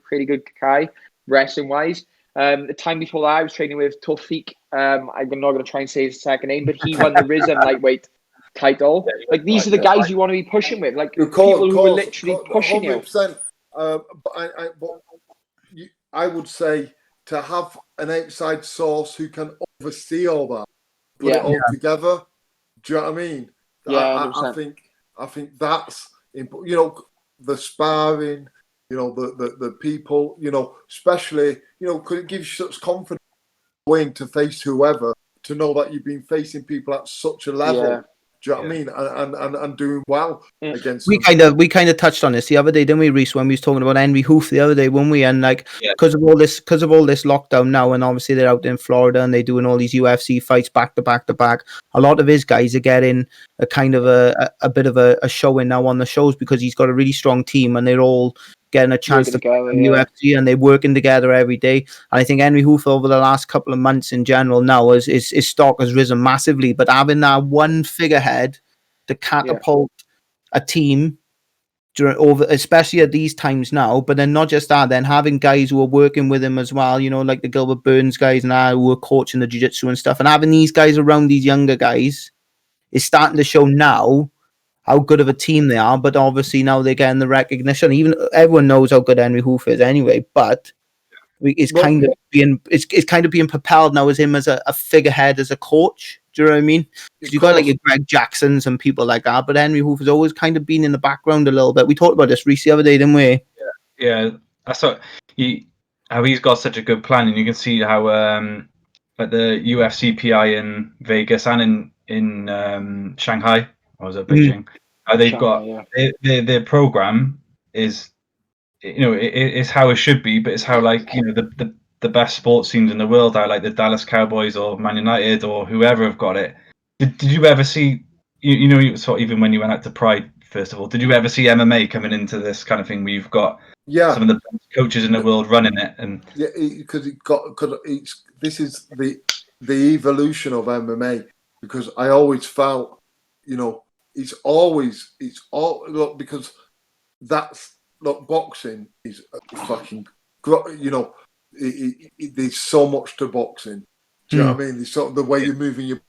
pretty good guy, wrestling wise. The time before that, I was training with Tawfiq. I'm not going to try and say his second name, but he won the Risen lightweight title. Like these are the guys you want to be pushing with, like people who are literally pushing 100%, you. I would say to have an outside source who can oversee all that, put it all together. Do you know what I mean? Yeah, I think that's the sparring. The people. Especially could it give you such confidence going to face whoever, to know that you've been facing people at such a level. Yeah. Do you know what I mean? And doing well against we them. kind of touched on this the other day, didn't we, Rhys, when we was talking about Henry Hoof the other day, when we and like because of all this lockdown now, and obviously they're out in Florida and they're doing all these UFC fights back to back to back. A lot of his guys are getting a kind of a bit of a showing now on the shows because he's got a really strong team and they're all getting a chance to go in UFC and they're working together every day. And I think Henry Hoof over the last couple of months in general now his stock has risen massively. But having that one figurehead to catapult a team especially at these times now, but then not just that, then having guys who are working with him as well, like the Gilbert Burns guys now who are coaching the jiu-jitsu and stuff, and having these guys around these younger guys is starting to show now how good of a team they are. But obviously now they're getting the recognition. Even everyone knows how good Henry Hoof is anyway, but it's kind of being propelled now as him as a figurehead, as a coach. Do you know what I mean? Because you got like your Greg Jacksons and people like that, but Henry Hoof has always kind of been in the background a little bit. We talked about this Rhys the other day, didn't we? Yeah. I saw how he's got such a good plan, and you can see how like the UFC PI in Vegas and in Shanghai, or was it Beijing? They've got their program is it's how it should be, but it's how like the best sports teams in the world are, like the Dallas Cowboys or Man United or whoever have got it. Did you ever see so even when you went out to Pride, first of all, did you ever see MMA coming into this kind of thing where you've got some of the best coaches in the world running it? And because this is the evolution of MMA, because I always felt it's all because that's boxing is fucking there's so much to boxing. Do you know what I mean? There's the way you're moving your,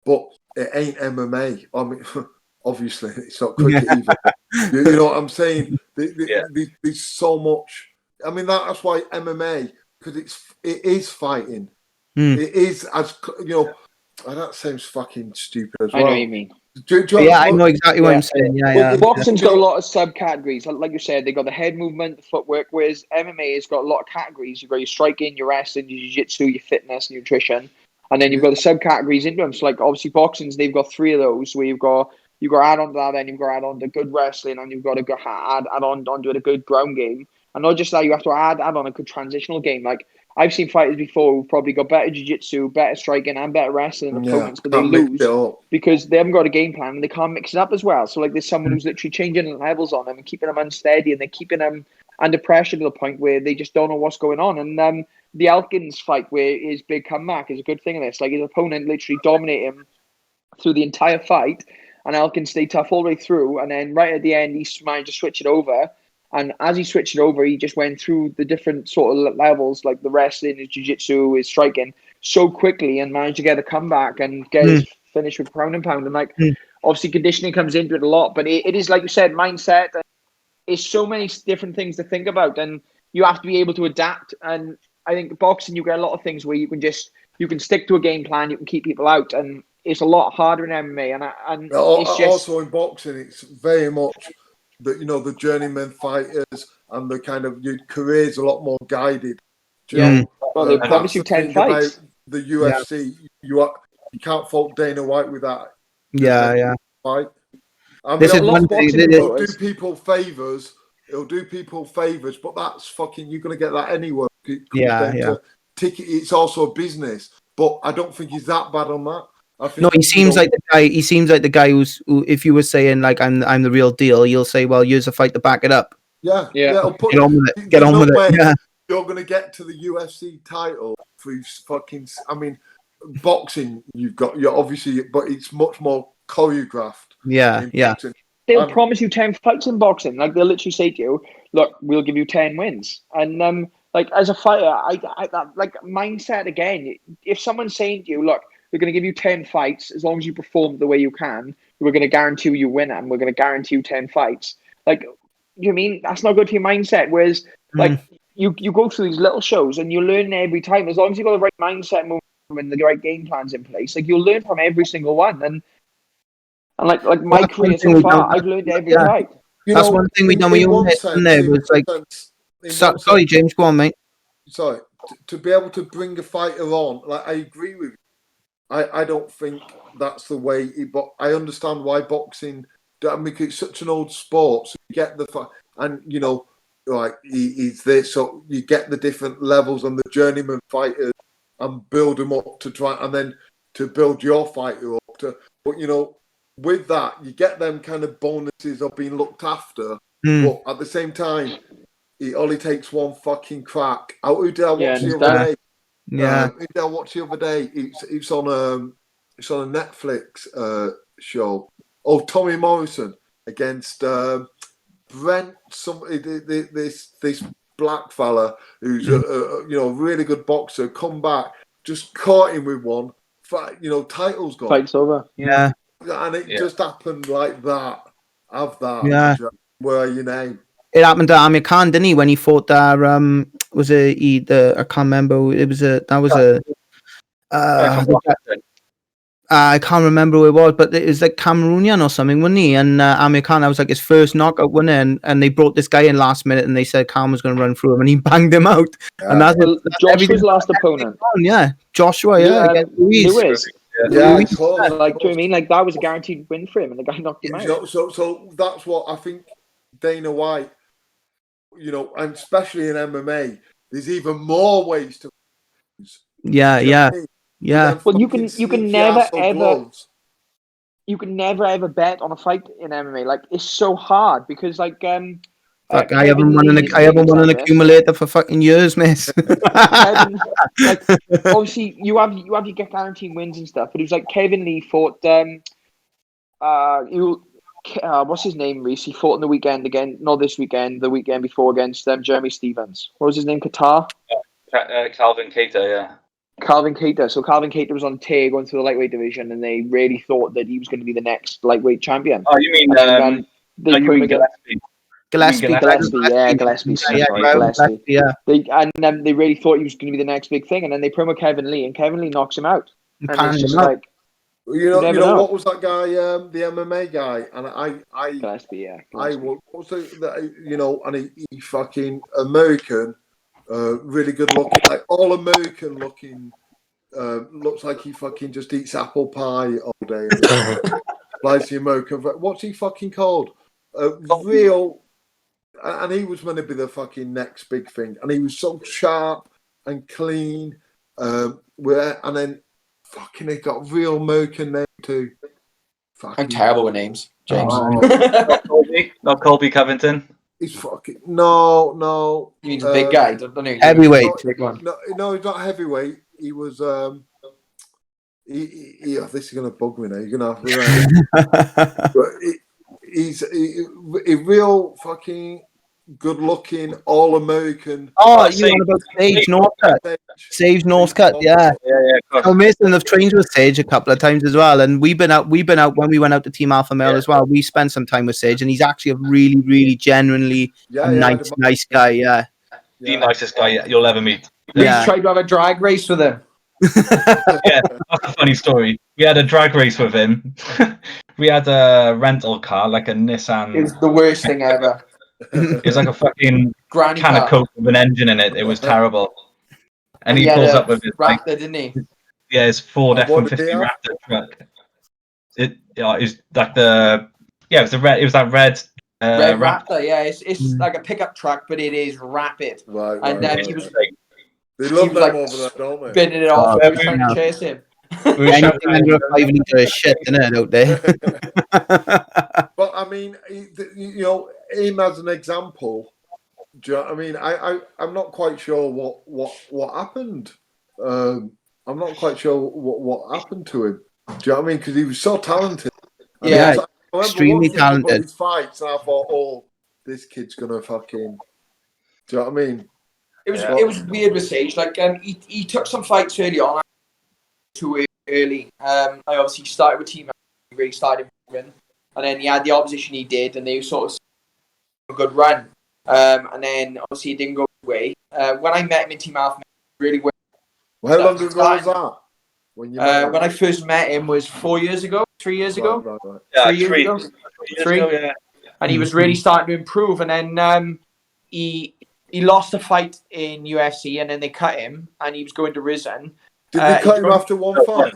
but it ain't MMA. I mean, obviously it's not cricket either. You know what I'm saying? There's so much. I mean that's why MMA, because it is fighting. It is as that sounds fucking stupid as well. I know what you mean. I know exactly what I'm saying. Boxing's got a lot of subcategories. Like you said, they got the head movement, the footwork. Whereas MMA has got a lot of categories. You've got your striking, your wrestling, your jiu-jitsu, your fitness, nutrition, and then you've got the subcategories into them. So, like obviously, boxing's they've got 3 of those. Where you've got add on to that, then you've got to add on to good wrestling, and you've got to add on onto it a good ground game. And not just that, you have to add on a good transitional game. Like I've seen fighters before who've probably got better jiu-jitsu, better striking, and better wrestling opponents, but they lose because they haven't got a game plan and they can't mix it up as well. So like there's someone who's literally changing levels on them and keeping them unsteady, and they're keeping them under pressure to the point where they just don't know what's going on. And the Elkins fight, where his big comeback is a good thing in this. Like his opponent literally dominated him through the entire fight, and Elkin stayed tough all the way through. And then right at the end, he managed to switch it over. And as he switched it over, he just went through the different sort of levels, like the wrestling, his jiu-jitsu, his striking, so quickly, and managed to get a comeback and get his finish with ground and pound. And like, obviously, conditioning comes into it a lot, but it is, like you said, mindset. And it's so many different things to think about, and you have to be able to adapt. And I think boxing, you get a lot of things where you can stick to a game plan, you can keep people out, and it's a lot harder in MMA. And it's just also in boxing, it's very much that the journeyman fighters and the kind of your career's a lot more guided. Well, they promise you 10 fights. About the UFC, you can't fault Dana White with that. Fight. I mean, This is one thing. It'll do people favors. But that's fucking. You're gonna get that anywhere. It's also a business, but I don't think he's that bad on that. No, he seems like the guy. He seems like the guy who, if you were saying like I'm the real deal, you'll say, well, here's a fight to back it up. Yeah. Get on with it. Get on with it. Yeah. You're gonna get to the UFC title through fucking. I mean, boxing. You're obviously, but it's much more choreographed. Yeah. They'll promise you 10 fights in boxing. Like they'll literally say to you, "Look, we'll give you 10 wins." And like as a fighter, I like mindset again. If someone's saying to you, "Look, we're going to give you 10 fights as long as you perform the way you can. We're going to guarantee you win, and we're going to guarantee you 10 fights." Like, you mean that's not good for your mindset? Whereas, like, you go through these little shows and you learn every time. As long as you've got the right mindset and the right game plans in place, like you'll learn from every single one. And like my career so far, I've learned every fight. That's one thing we done. We all hit in there was like, sorry, James, go on, mate. Sorry, to be able to bring a fighter on, like I agree with you. I don't think that's the way. But I understand why boxing. I mean, it's such an old sport. So you get the and like he's this. So you get the different levels on the journeyman fighters and build them up to try, and then to build your fighter up to. But with that, you get them kind of bonuses of being looked after. But at the same time, it only takes one fucking crack. Who did I watch the other day? I watched the other day. It's on a Netflix show. Oh, Tommy Morrison against Brent. This black fella who's a really good boxer. Come back, just caught him with one. Title's gone. Fight's over. Yeah, and it just happened like that. Where are your name? It happened to Amir Khan, didn't he? When he fought that, was it I can't remember. It was I can't remember who it was, but it was like Cameroonian or something, wasn't he? And Amir Khan, that was like his first knockout, wasn't it? And they brought this guy in last minute, and they said Khan was going to run through him, and he banged him out. Yeah. And that's Joshua's last opponent. Yeah, Joshua. Yeah, Lewis. Yeah, like, do you know what I mean? Like that was a guaranteed win for him, and the guy knocked him out. So that's what I think. Dana White, and especially in MMA, there's even more ways to. Yeah. Well, you can never ever bet on a fight in MMA. Like it's so hard because like I haven't won an accumulator for fucking years, miss. Kevin, like obviously you have your guaranteed wins and stuff, but it was like Kevin Lee fought what's his name, Rhys? He fought in the weekend again, not this weekend, the weekend before against Jeremy Stevens. What was his name? Qatar? Calvin Keita, yeah. Calvin Keita. So Calvin Keita was on tear going through the lightweight division, and they really thought that he was going to be the next lightweight champion. Oh, you mean Gillespie? Gillespie. Yeah. They really thought he was going to be the next big thing, and then they promo Kevin Lee, and Kevin Lee knocks him out. And it's just like, what was that guy? The MMA guy, and Gillespie, and he fucking American, really good looking, like all American looking. Looks like he fucking just eats apple pie all day. Like the American. What's he fucking called? Real. And he was going to be the fucking next big thing, and he was so sharp and clean. And then. Fucking, he got real American name too. I'm terrible with names, James. Not Colby Covington. He's fucking no. You mean the big guy? Don't know. Heavyweight. No, he's not heavyweight. He was this is gonna bug me now. You're gonna have to. But he's a real fucking good-looking, all-American. Oh, you want about Sage Northcutt? Sage Northcutt, yeah. Oh, Mason, I've trained with Sage a couple of times as well, and we've been out when we went out to Team Alpha Male as well. We spent some time with Sage, and he's actually a really, really genuinely nice guy. Yeah, the nicest guy you'll ever meet. We tried to have a drag race with him. Yeah, that's a funny story. We had a drag race with him. We had a rental car, like a Nissan. It was the worst thing ever. It was like a fucking Granny can car. of Coke with an engine in it. It was terrible. And he had pulls a up with his Raptor, didn't he? his Ford What did F-150 he have? Raptor truck. It was like it was that red Red Raptor. Raptor, yeah. It's like a pickup truck, but it is rapid. Right. And he was They love them like over there, don't they? spinning it off. I was trying to chase him. anything under a 5 litre is shit, isn't it, out there? But I mean, him as an example. Do you know what I mean? I'm not quite sure what happened. I'm not quite sure what happened to him. Do you know what I mean? Because he was so talented. Yeah, I remember extremely watching a couple of talented. his fights, and I thought, oh, this kid's gonna fucking. Do you know what I mean? It was weird with Sage. Like he took some fights early on. Too early. I obviously started with Team. He really started moving, and then he had the opposition he did, and they were sort of a good run. And then obviously it didn't go his way. When I met him in Team Alpha, really well. Well, how long ago was that? When I first met him was 4 years ago, 3 years ago. Right. Yeah, 3 years ago. Three. Yeah. And he was really starting to improve. And then he lost a fight in UFC, and then they cut him, and he was going to Risen. Did they cut him after one fight?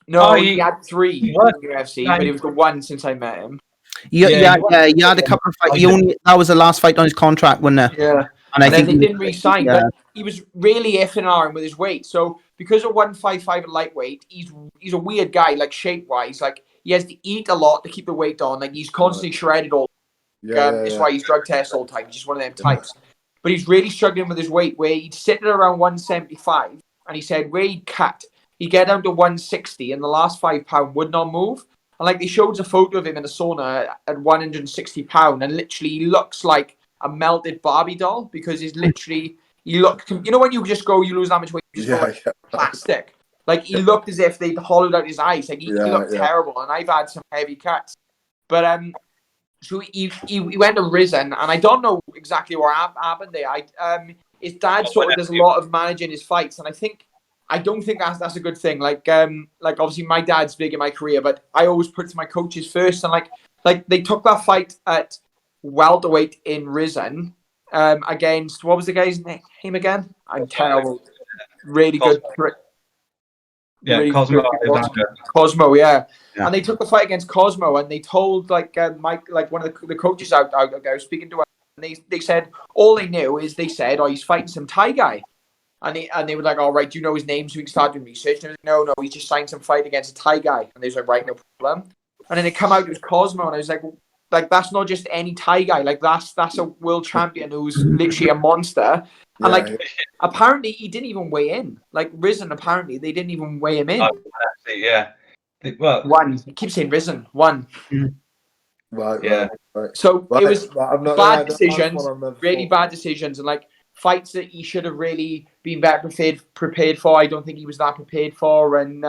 No, he had 3 in UFC, Yeah, but it was the one since I met him. He had a couple of fights. That was the last fight on his contract, wasn't it? Yeah. And I then think they didn't re-sign, but he was really effing on with his weight. So because of 155 at lightweight, he's a weird guy, like shape-wise. Like he has to eat a lot to keep the weight on. Like he's constantly shredded all. That's why he's drug tests all the time. He's just one of them types. But he's really struggling with his weight, where he'd sit at around 175, and he said where he'd cut, he'd get down to 160, and the last £5 would not move. And like they showed us a photo of him in the sauna at 160 pounds, and literally he looks like a melted Barbie doll, because he's literally when you just go, you lose that much weight, you just go like plastic. Like he looked as if they'd hollowed out his eyes. Like he looked terrible, and I've had some heavy cuts. But so he went to Risen, and I don't know exactly what happened there. His dad sort of does a lot of managing his fights, and I don't think that's a good thing. Like obviously my dad's big in my career, but I always put it to my coaches first. And like they took that fight at welterweight in Risen against, what was the guy's name again? I'm terrible. Really good. Yeah, really Cosmo. Cosmo, yeah. And they took the fight against Cosmo, and they told Mike, like one of the coaches out I was speaking to, and they said all they knew is they said, oh, he's fighting some Thai guy. And they were like, all right, do you know his name? So we can start doing research. And I was like, no, he's just signed some fight against a Thai guy. And they was like, right, no problem. And then it come out, it was Cosmo. And I was like, that's not just any Thai guy. Like, that's a world champion who's literally a monster. And apparently he didn't even weigh in. Like, Risen, apparently, they didn't even weigh him in. Yeah. Well, one. I keep saying Risen. One. Right. So it was bad decisions, really bad decisions. And like, fights that he should have really been better prepared for. I don't think he was that prepared for, and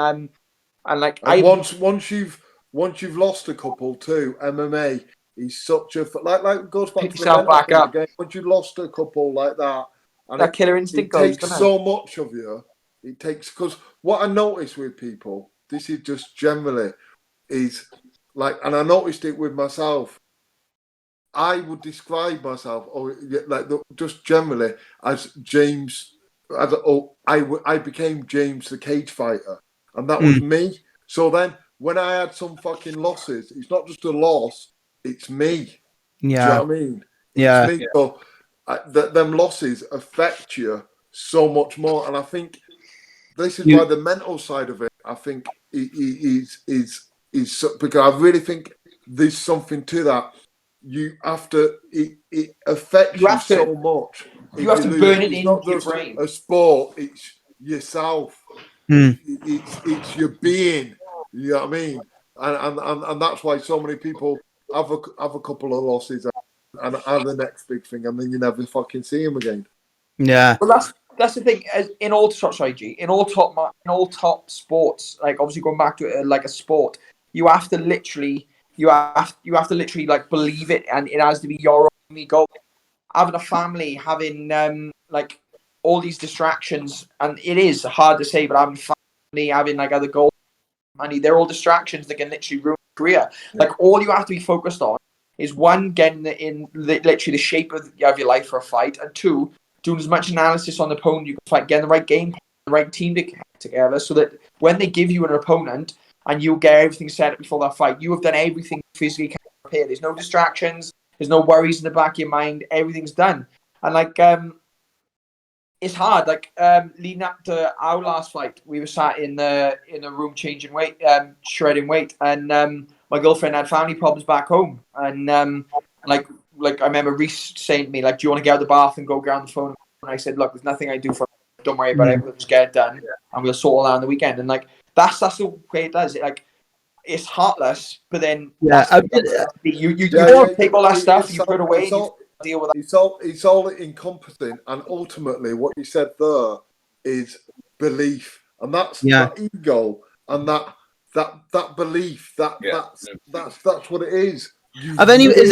once you've lost a couple too, MMA, he's such a like goes back pick to yourself back up. Again. Once you've lost a couple like that, and that killer instinct it takes so much of you. It takes, because what I notice with people, this is just generally, is like, and I noticed it with myself. I would describe myself, just generally, as James. I became James the cage fighter, and that was me. So then, when I had some fucking losses, it's not just a loss; it's me. Yeah, do you know what I mean? Yeah. It's me. So them losses affect you so much more, and I think this is why the mental side of it, I think, is because I really think there's something to that. You have to. It affects you so much. You have to burn it into your brain. A sport, it's yourself. It's your being. You know what I mean? And that's why so many people have a couple of losses and are the next big thing, and then you never fucking see them again. Yeah. Well, that's the thing. In all top sports, like obviously going back to it like a sport, you have to literally like believe it, and it has to be your only goal. Having a family, having like all these distractions, and it is hard to say, but having family, having like other goals, money, they're all distractions that can literally ruin your career. Like all you have to be focused on is one, getting in literally the shape of your life for a fight, and two, doing as much analysis on the opponent you can fight, getting the right game, the right team together, so that when they give you an opponent and you get everything set up before that fight, you have done everything physically prepared. There's no distractions. There's no worries in the back of your mind. Everything's done. And like, it's hard. Like, leading up to our last fight, we were sat in the room changing weight, shredding weight, and my girlfriend had family problems back home. And like I remember Rhys saying to me, like, "Do you want to get out of the bath and go around the phone?" And I said, "Look, there's nothing I do for. Don't worry about it. We'll just get it done, and we'll sort it out on the weekend." And like, that's the way it does. It's heartless, but then you take all that stuff, you put it away, and you deal with that. It's all encompassing, and ultimately, what you said there is belief, and that's that ego, and that belief. That's what it is. Is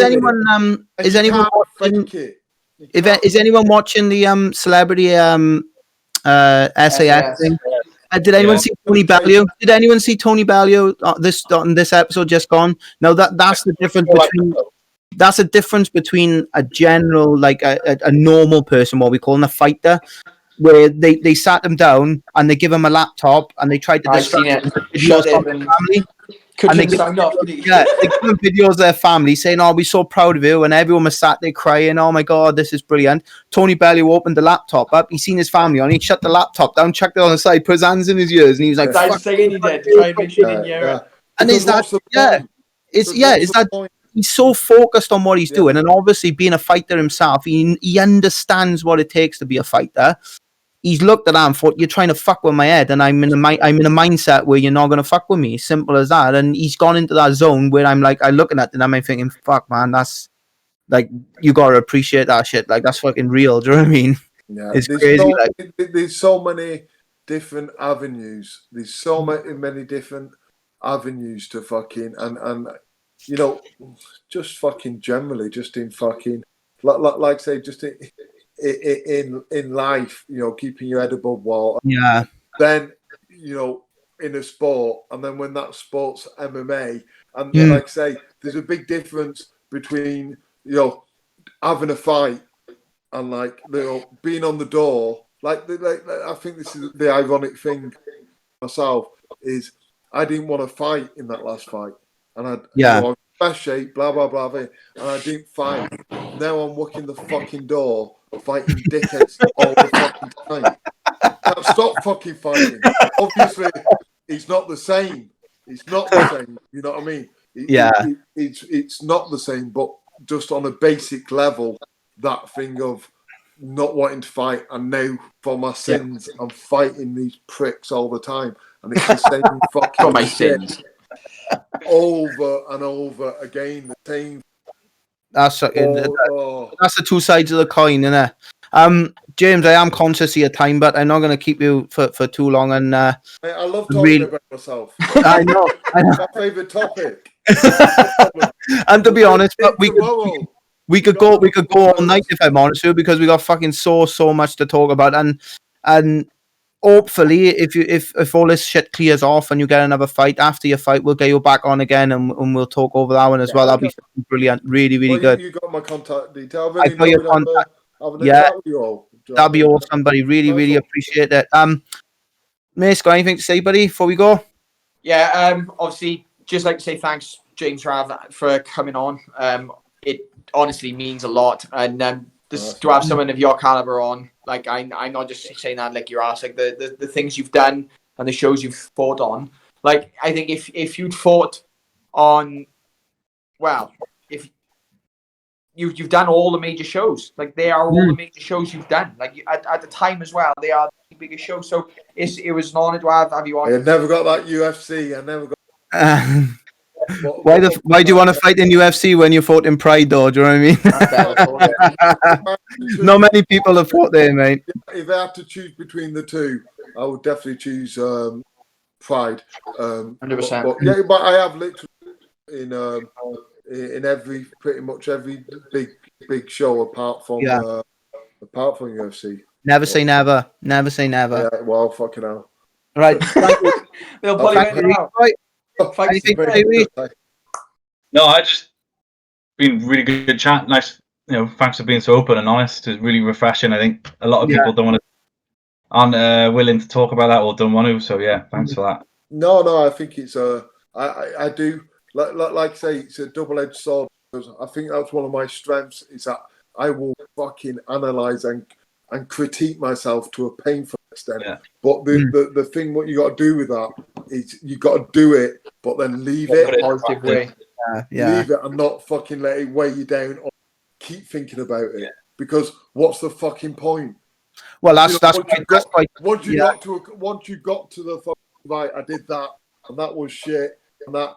anyone watching the celebrity SAS thing? Did anyone see Tony Ballio? Did anyone see Tony Ballio on this episode just gone? No, that's the difference between. That's a difference between a general, like a normal person, what we call a fighter, where they sat them down and they give them a laptop and they tried to distract them with videos of their family. And they give them videos of their family saying, "Oh, we're so proud of you," and everyone was sat there crying, "Oh my god, this is brilliant." Tony Ballio opened the laptop up, he seen his family on, he shut the laptop down, chucked it on the side, put his hands in his ears, and he was like, "That's saying he did to try and make sure he didn't And is that he's so focused on what he's doing, and obviously being a fighter himself, he understands what it takes to be a fighter. He's looked at that and thought, "You're trying to fuck with my head, and I'm in a mindset where you're not going to fuck with me." Simple as that. And he's gone into that zone where I'm looking at it and I'm thinking, "Fuck, man, that's like, you got to appreciate that shit. Like, that's fucking real." Do you know what I mean? Yeah, it's crazy. There's so many different avenues. There's so many different avenues to fucking and you know, just fucking generally, just in fucking like say, just in life, you know, keeping your head above water. Yeah. Then, you know, in a sport, and then when that sport's MMA, and like say, there's a big difference between, you know, having a fight and like, you know, being on the door. Like I think this is the ironic thing myself is I didn't want to fight in that last fight, and I you know, I was in best shape, blah blah blah, and I didn't fight. Now I'm walking the fucking door, fighting dickheads all the fucking time. Now stop fucking fighting. Obviously, it's not the same. It's not the same. You know what I mean? It's not the same, but just on a basic level, that thing of not wanting to fight, and now for my sins, I'm fighting these pricks all the time, and it's the same fucking for my shit sins over and over again. The same. That's the two sides of the coin, isn't it? James, I am conscious of your time, but I'm not going to keep you for too long. And I love talking about myself. I know. My favourite topic. And to be honest, but we could go all night if I'm honest with you, because we got fucking so much to talk about, and hopefully if all this shit clears off and you get another fight, after your fight we'll get you back on again and we'll talk over that one as well. That'll be brilliant, really good. You got my contact details. I got your contact. That'll be awesome, buddy. Really appreciate it. Mace, got anything to say, buddy, before we go? Yeah, obviously just like to say thanks, James, for coming on. It honestly means a lot, and to have someone of your caliber on, like I'm not just saying that like your ass, like the things you've done and the shows you've fought on. Like I think if you'd fought on, well, if you've done all the major shows. Like they are all the major shows you've done. Like at the time as well, they are the biggest shows. So it was an honor to have you on. I never got that UFC. I never got. Why do you want to fight in UFC when you fought in Pride, though? Do you know what I mean? Not many people have fought there, mate. If I had to choose between the two, I would definitely choose Pride. 100%. But I have literally in pretty much every big show apart from UFC. Never say never. Never say never. Yeah, well, fucking hell. Right. They'll probably Thank you. No, I just been really good chat. Nice, thanks for being so open and honest. It's really refreshing. I think a lot of people aren't willing to talk about that or don't want to. So yeah, thanks for that. No, I think it's I do like I say, it's a double-edged sword. Because I think that's one of my strengths is that I will fucking analyze and critique myself to a painful extent. Yeah. But the thing what you got to do with that is you got to do it, but then leave it. Leave it and not fucking let it weigh you down or keep thinking about it. Yeah. Because what's the fucking point? Well, once you got to the fucking right, I did that and that was shit and that.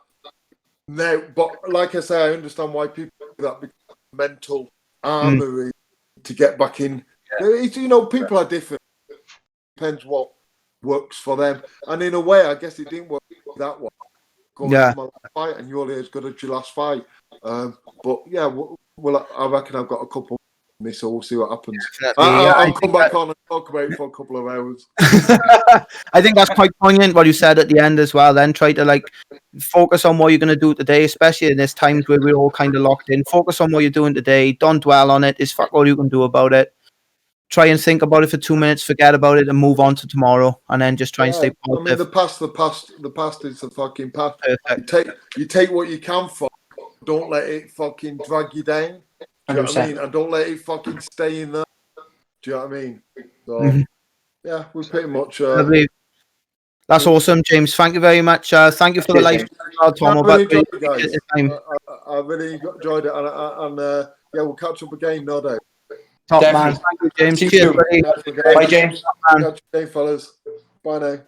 No, but like I say, I understand why people do that because mental armory to get back in. Yeah. People are different. Depends what works for them. And in a way, I guess it didn't work that way. My last fight, and you're only as good as your last fight. But yeah, I reckon I've got a couple. So we'll see what happens. I'll come back on and talk about it for a couple of hours. I think that's quite poignant what you said at the end as well. Then try to focus on what you're going to do today, especially in this times where we're all kind of locked in. Focus on what you're doing today. Don't dwell on it. It's fuck all you can do about it. Try and think about it for 2 minutes, forget about it, and move on to tomorrow. And then just try and stay positive. I mean, the past is the fucking past. You take what you can from. Don't let it fucking drag you down. Do you know what I mean? And don't let it fucking stay in there. Do you know what I mean? So, yeah, we're pretty much... That's awesome, James. Thank you very much. Thank you for the live Tom. I really enjoyed it, guys. I really enjoyed it. And we'll catch up again, no doubt. Top man. Thank you, James. Cheers, buddy. Bye, James. Catch you again, fellas. Bye now.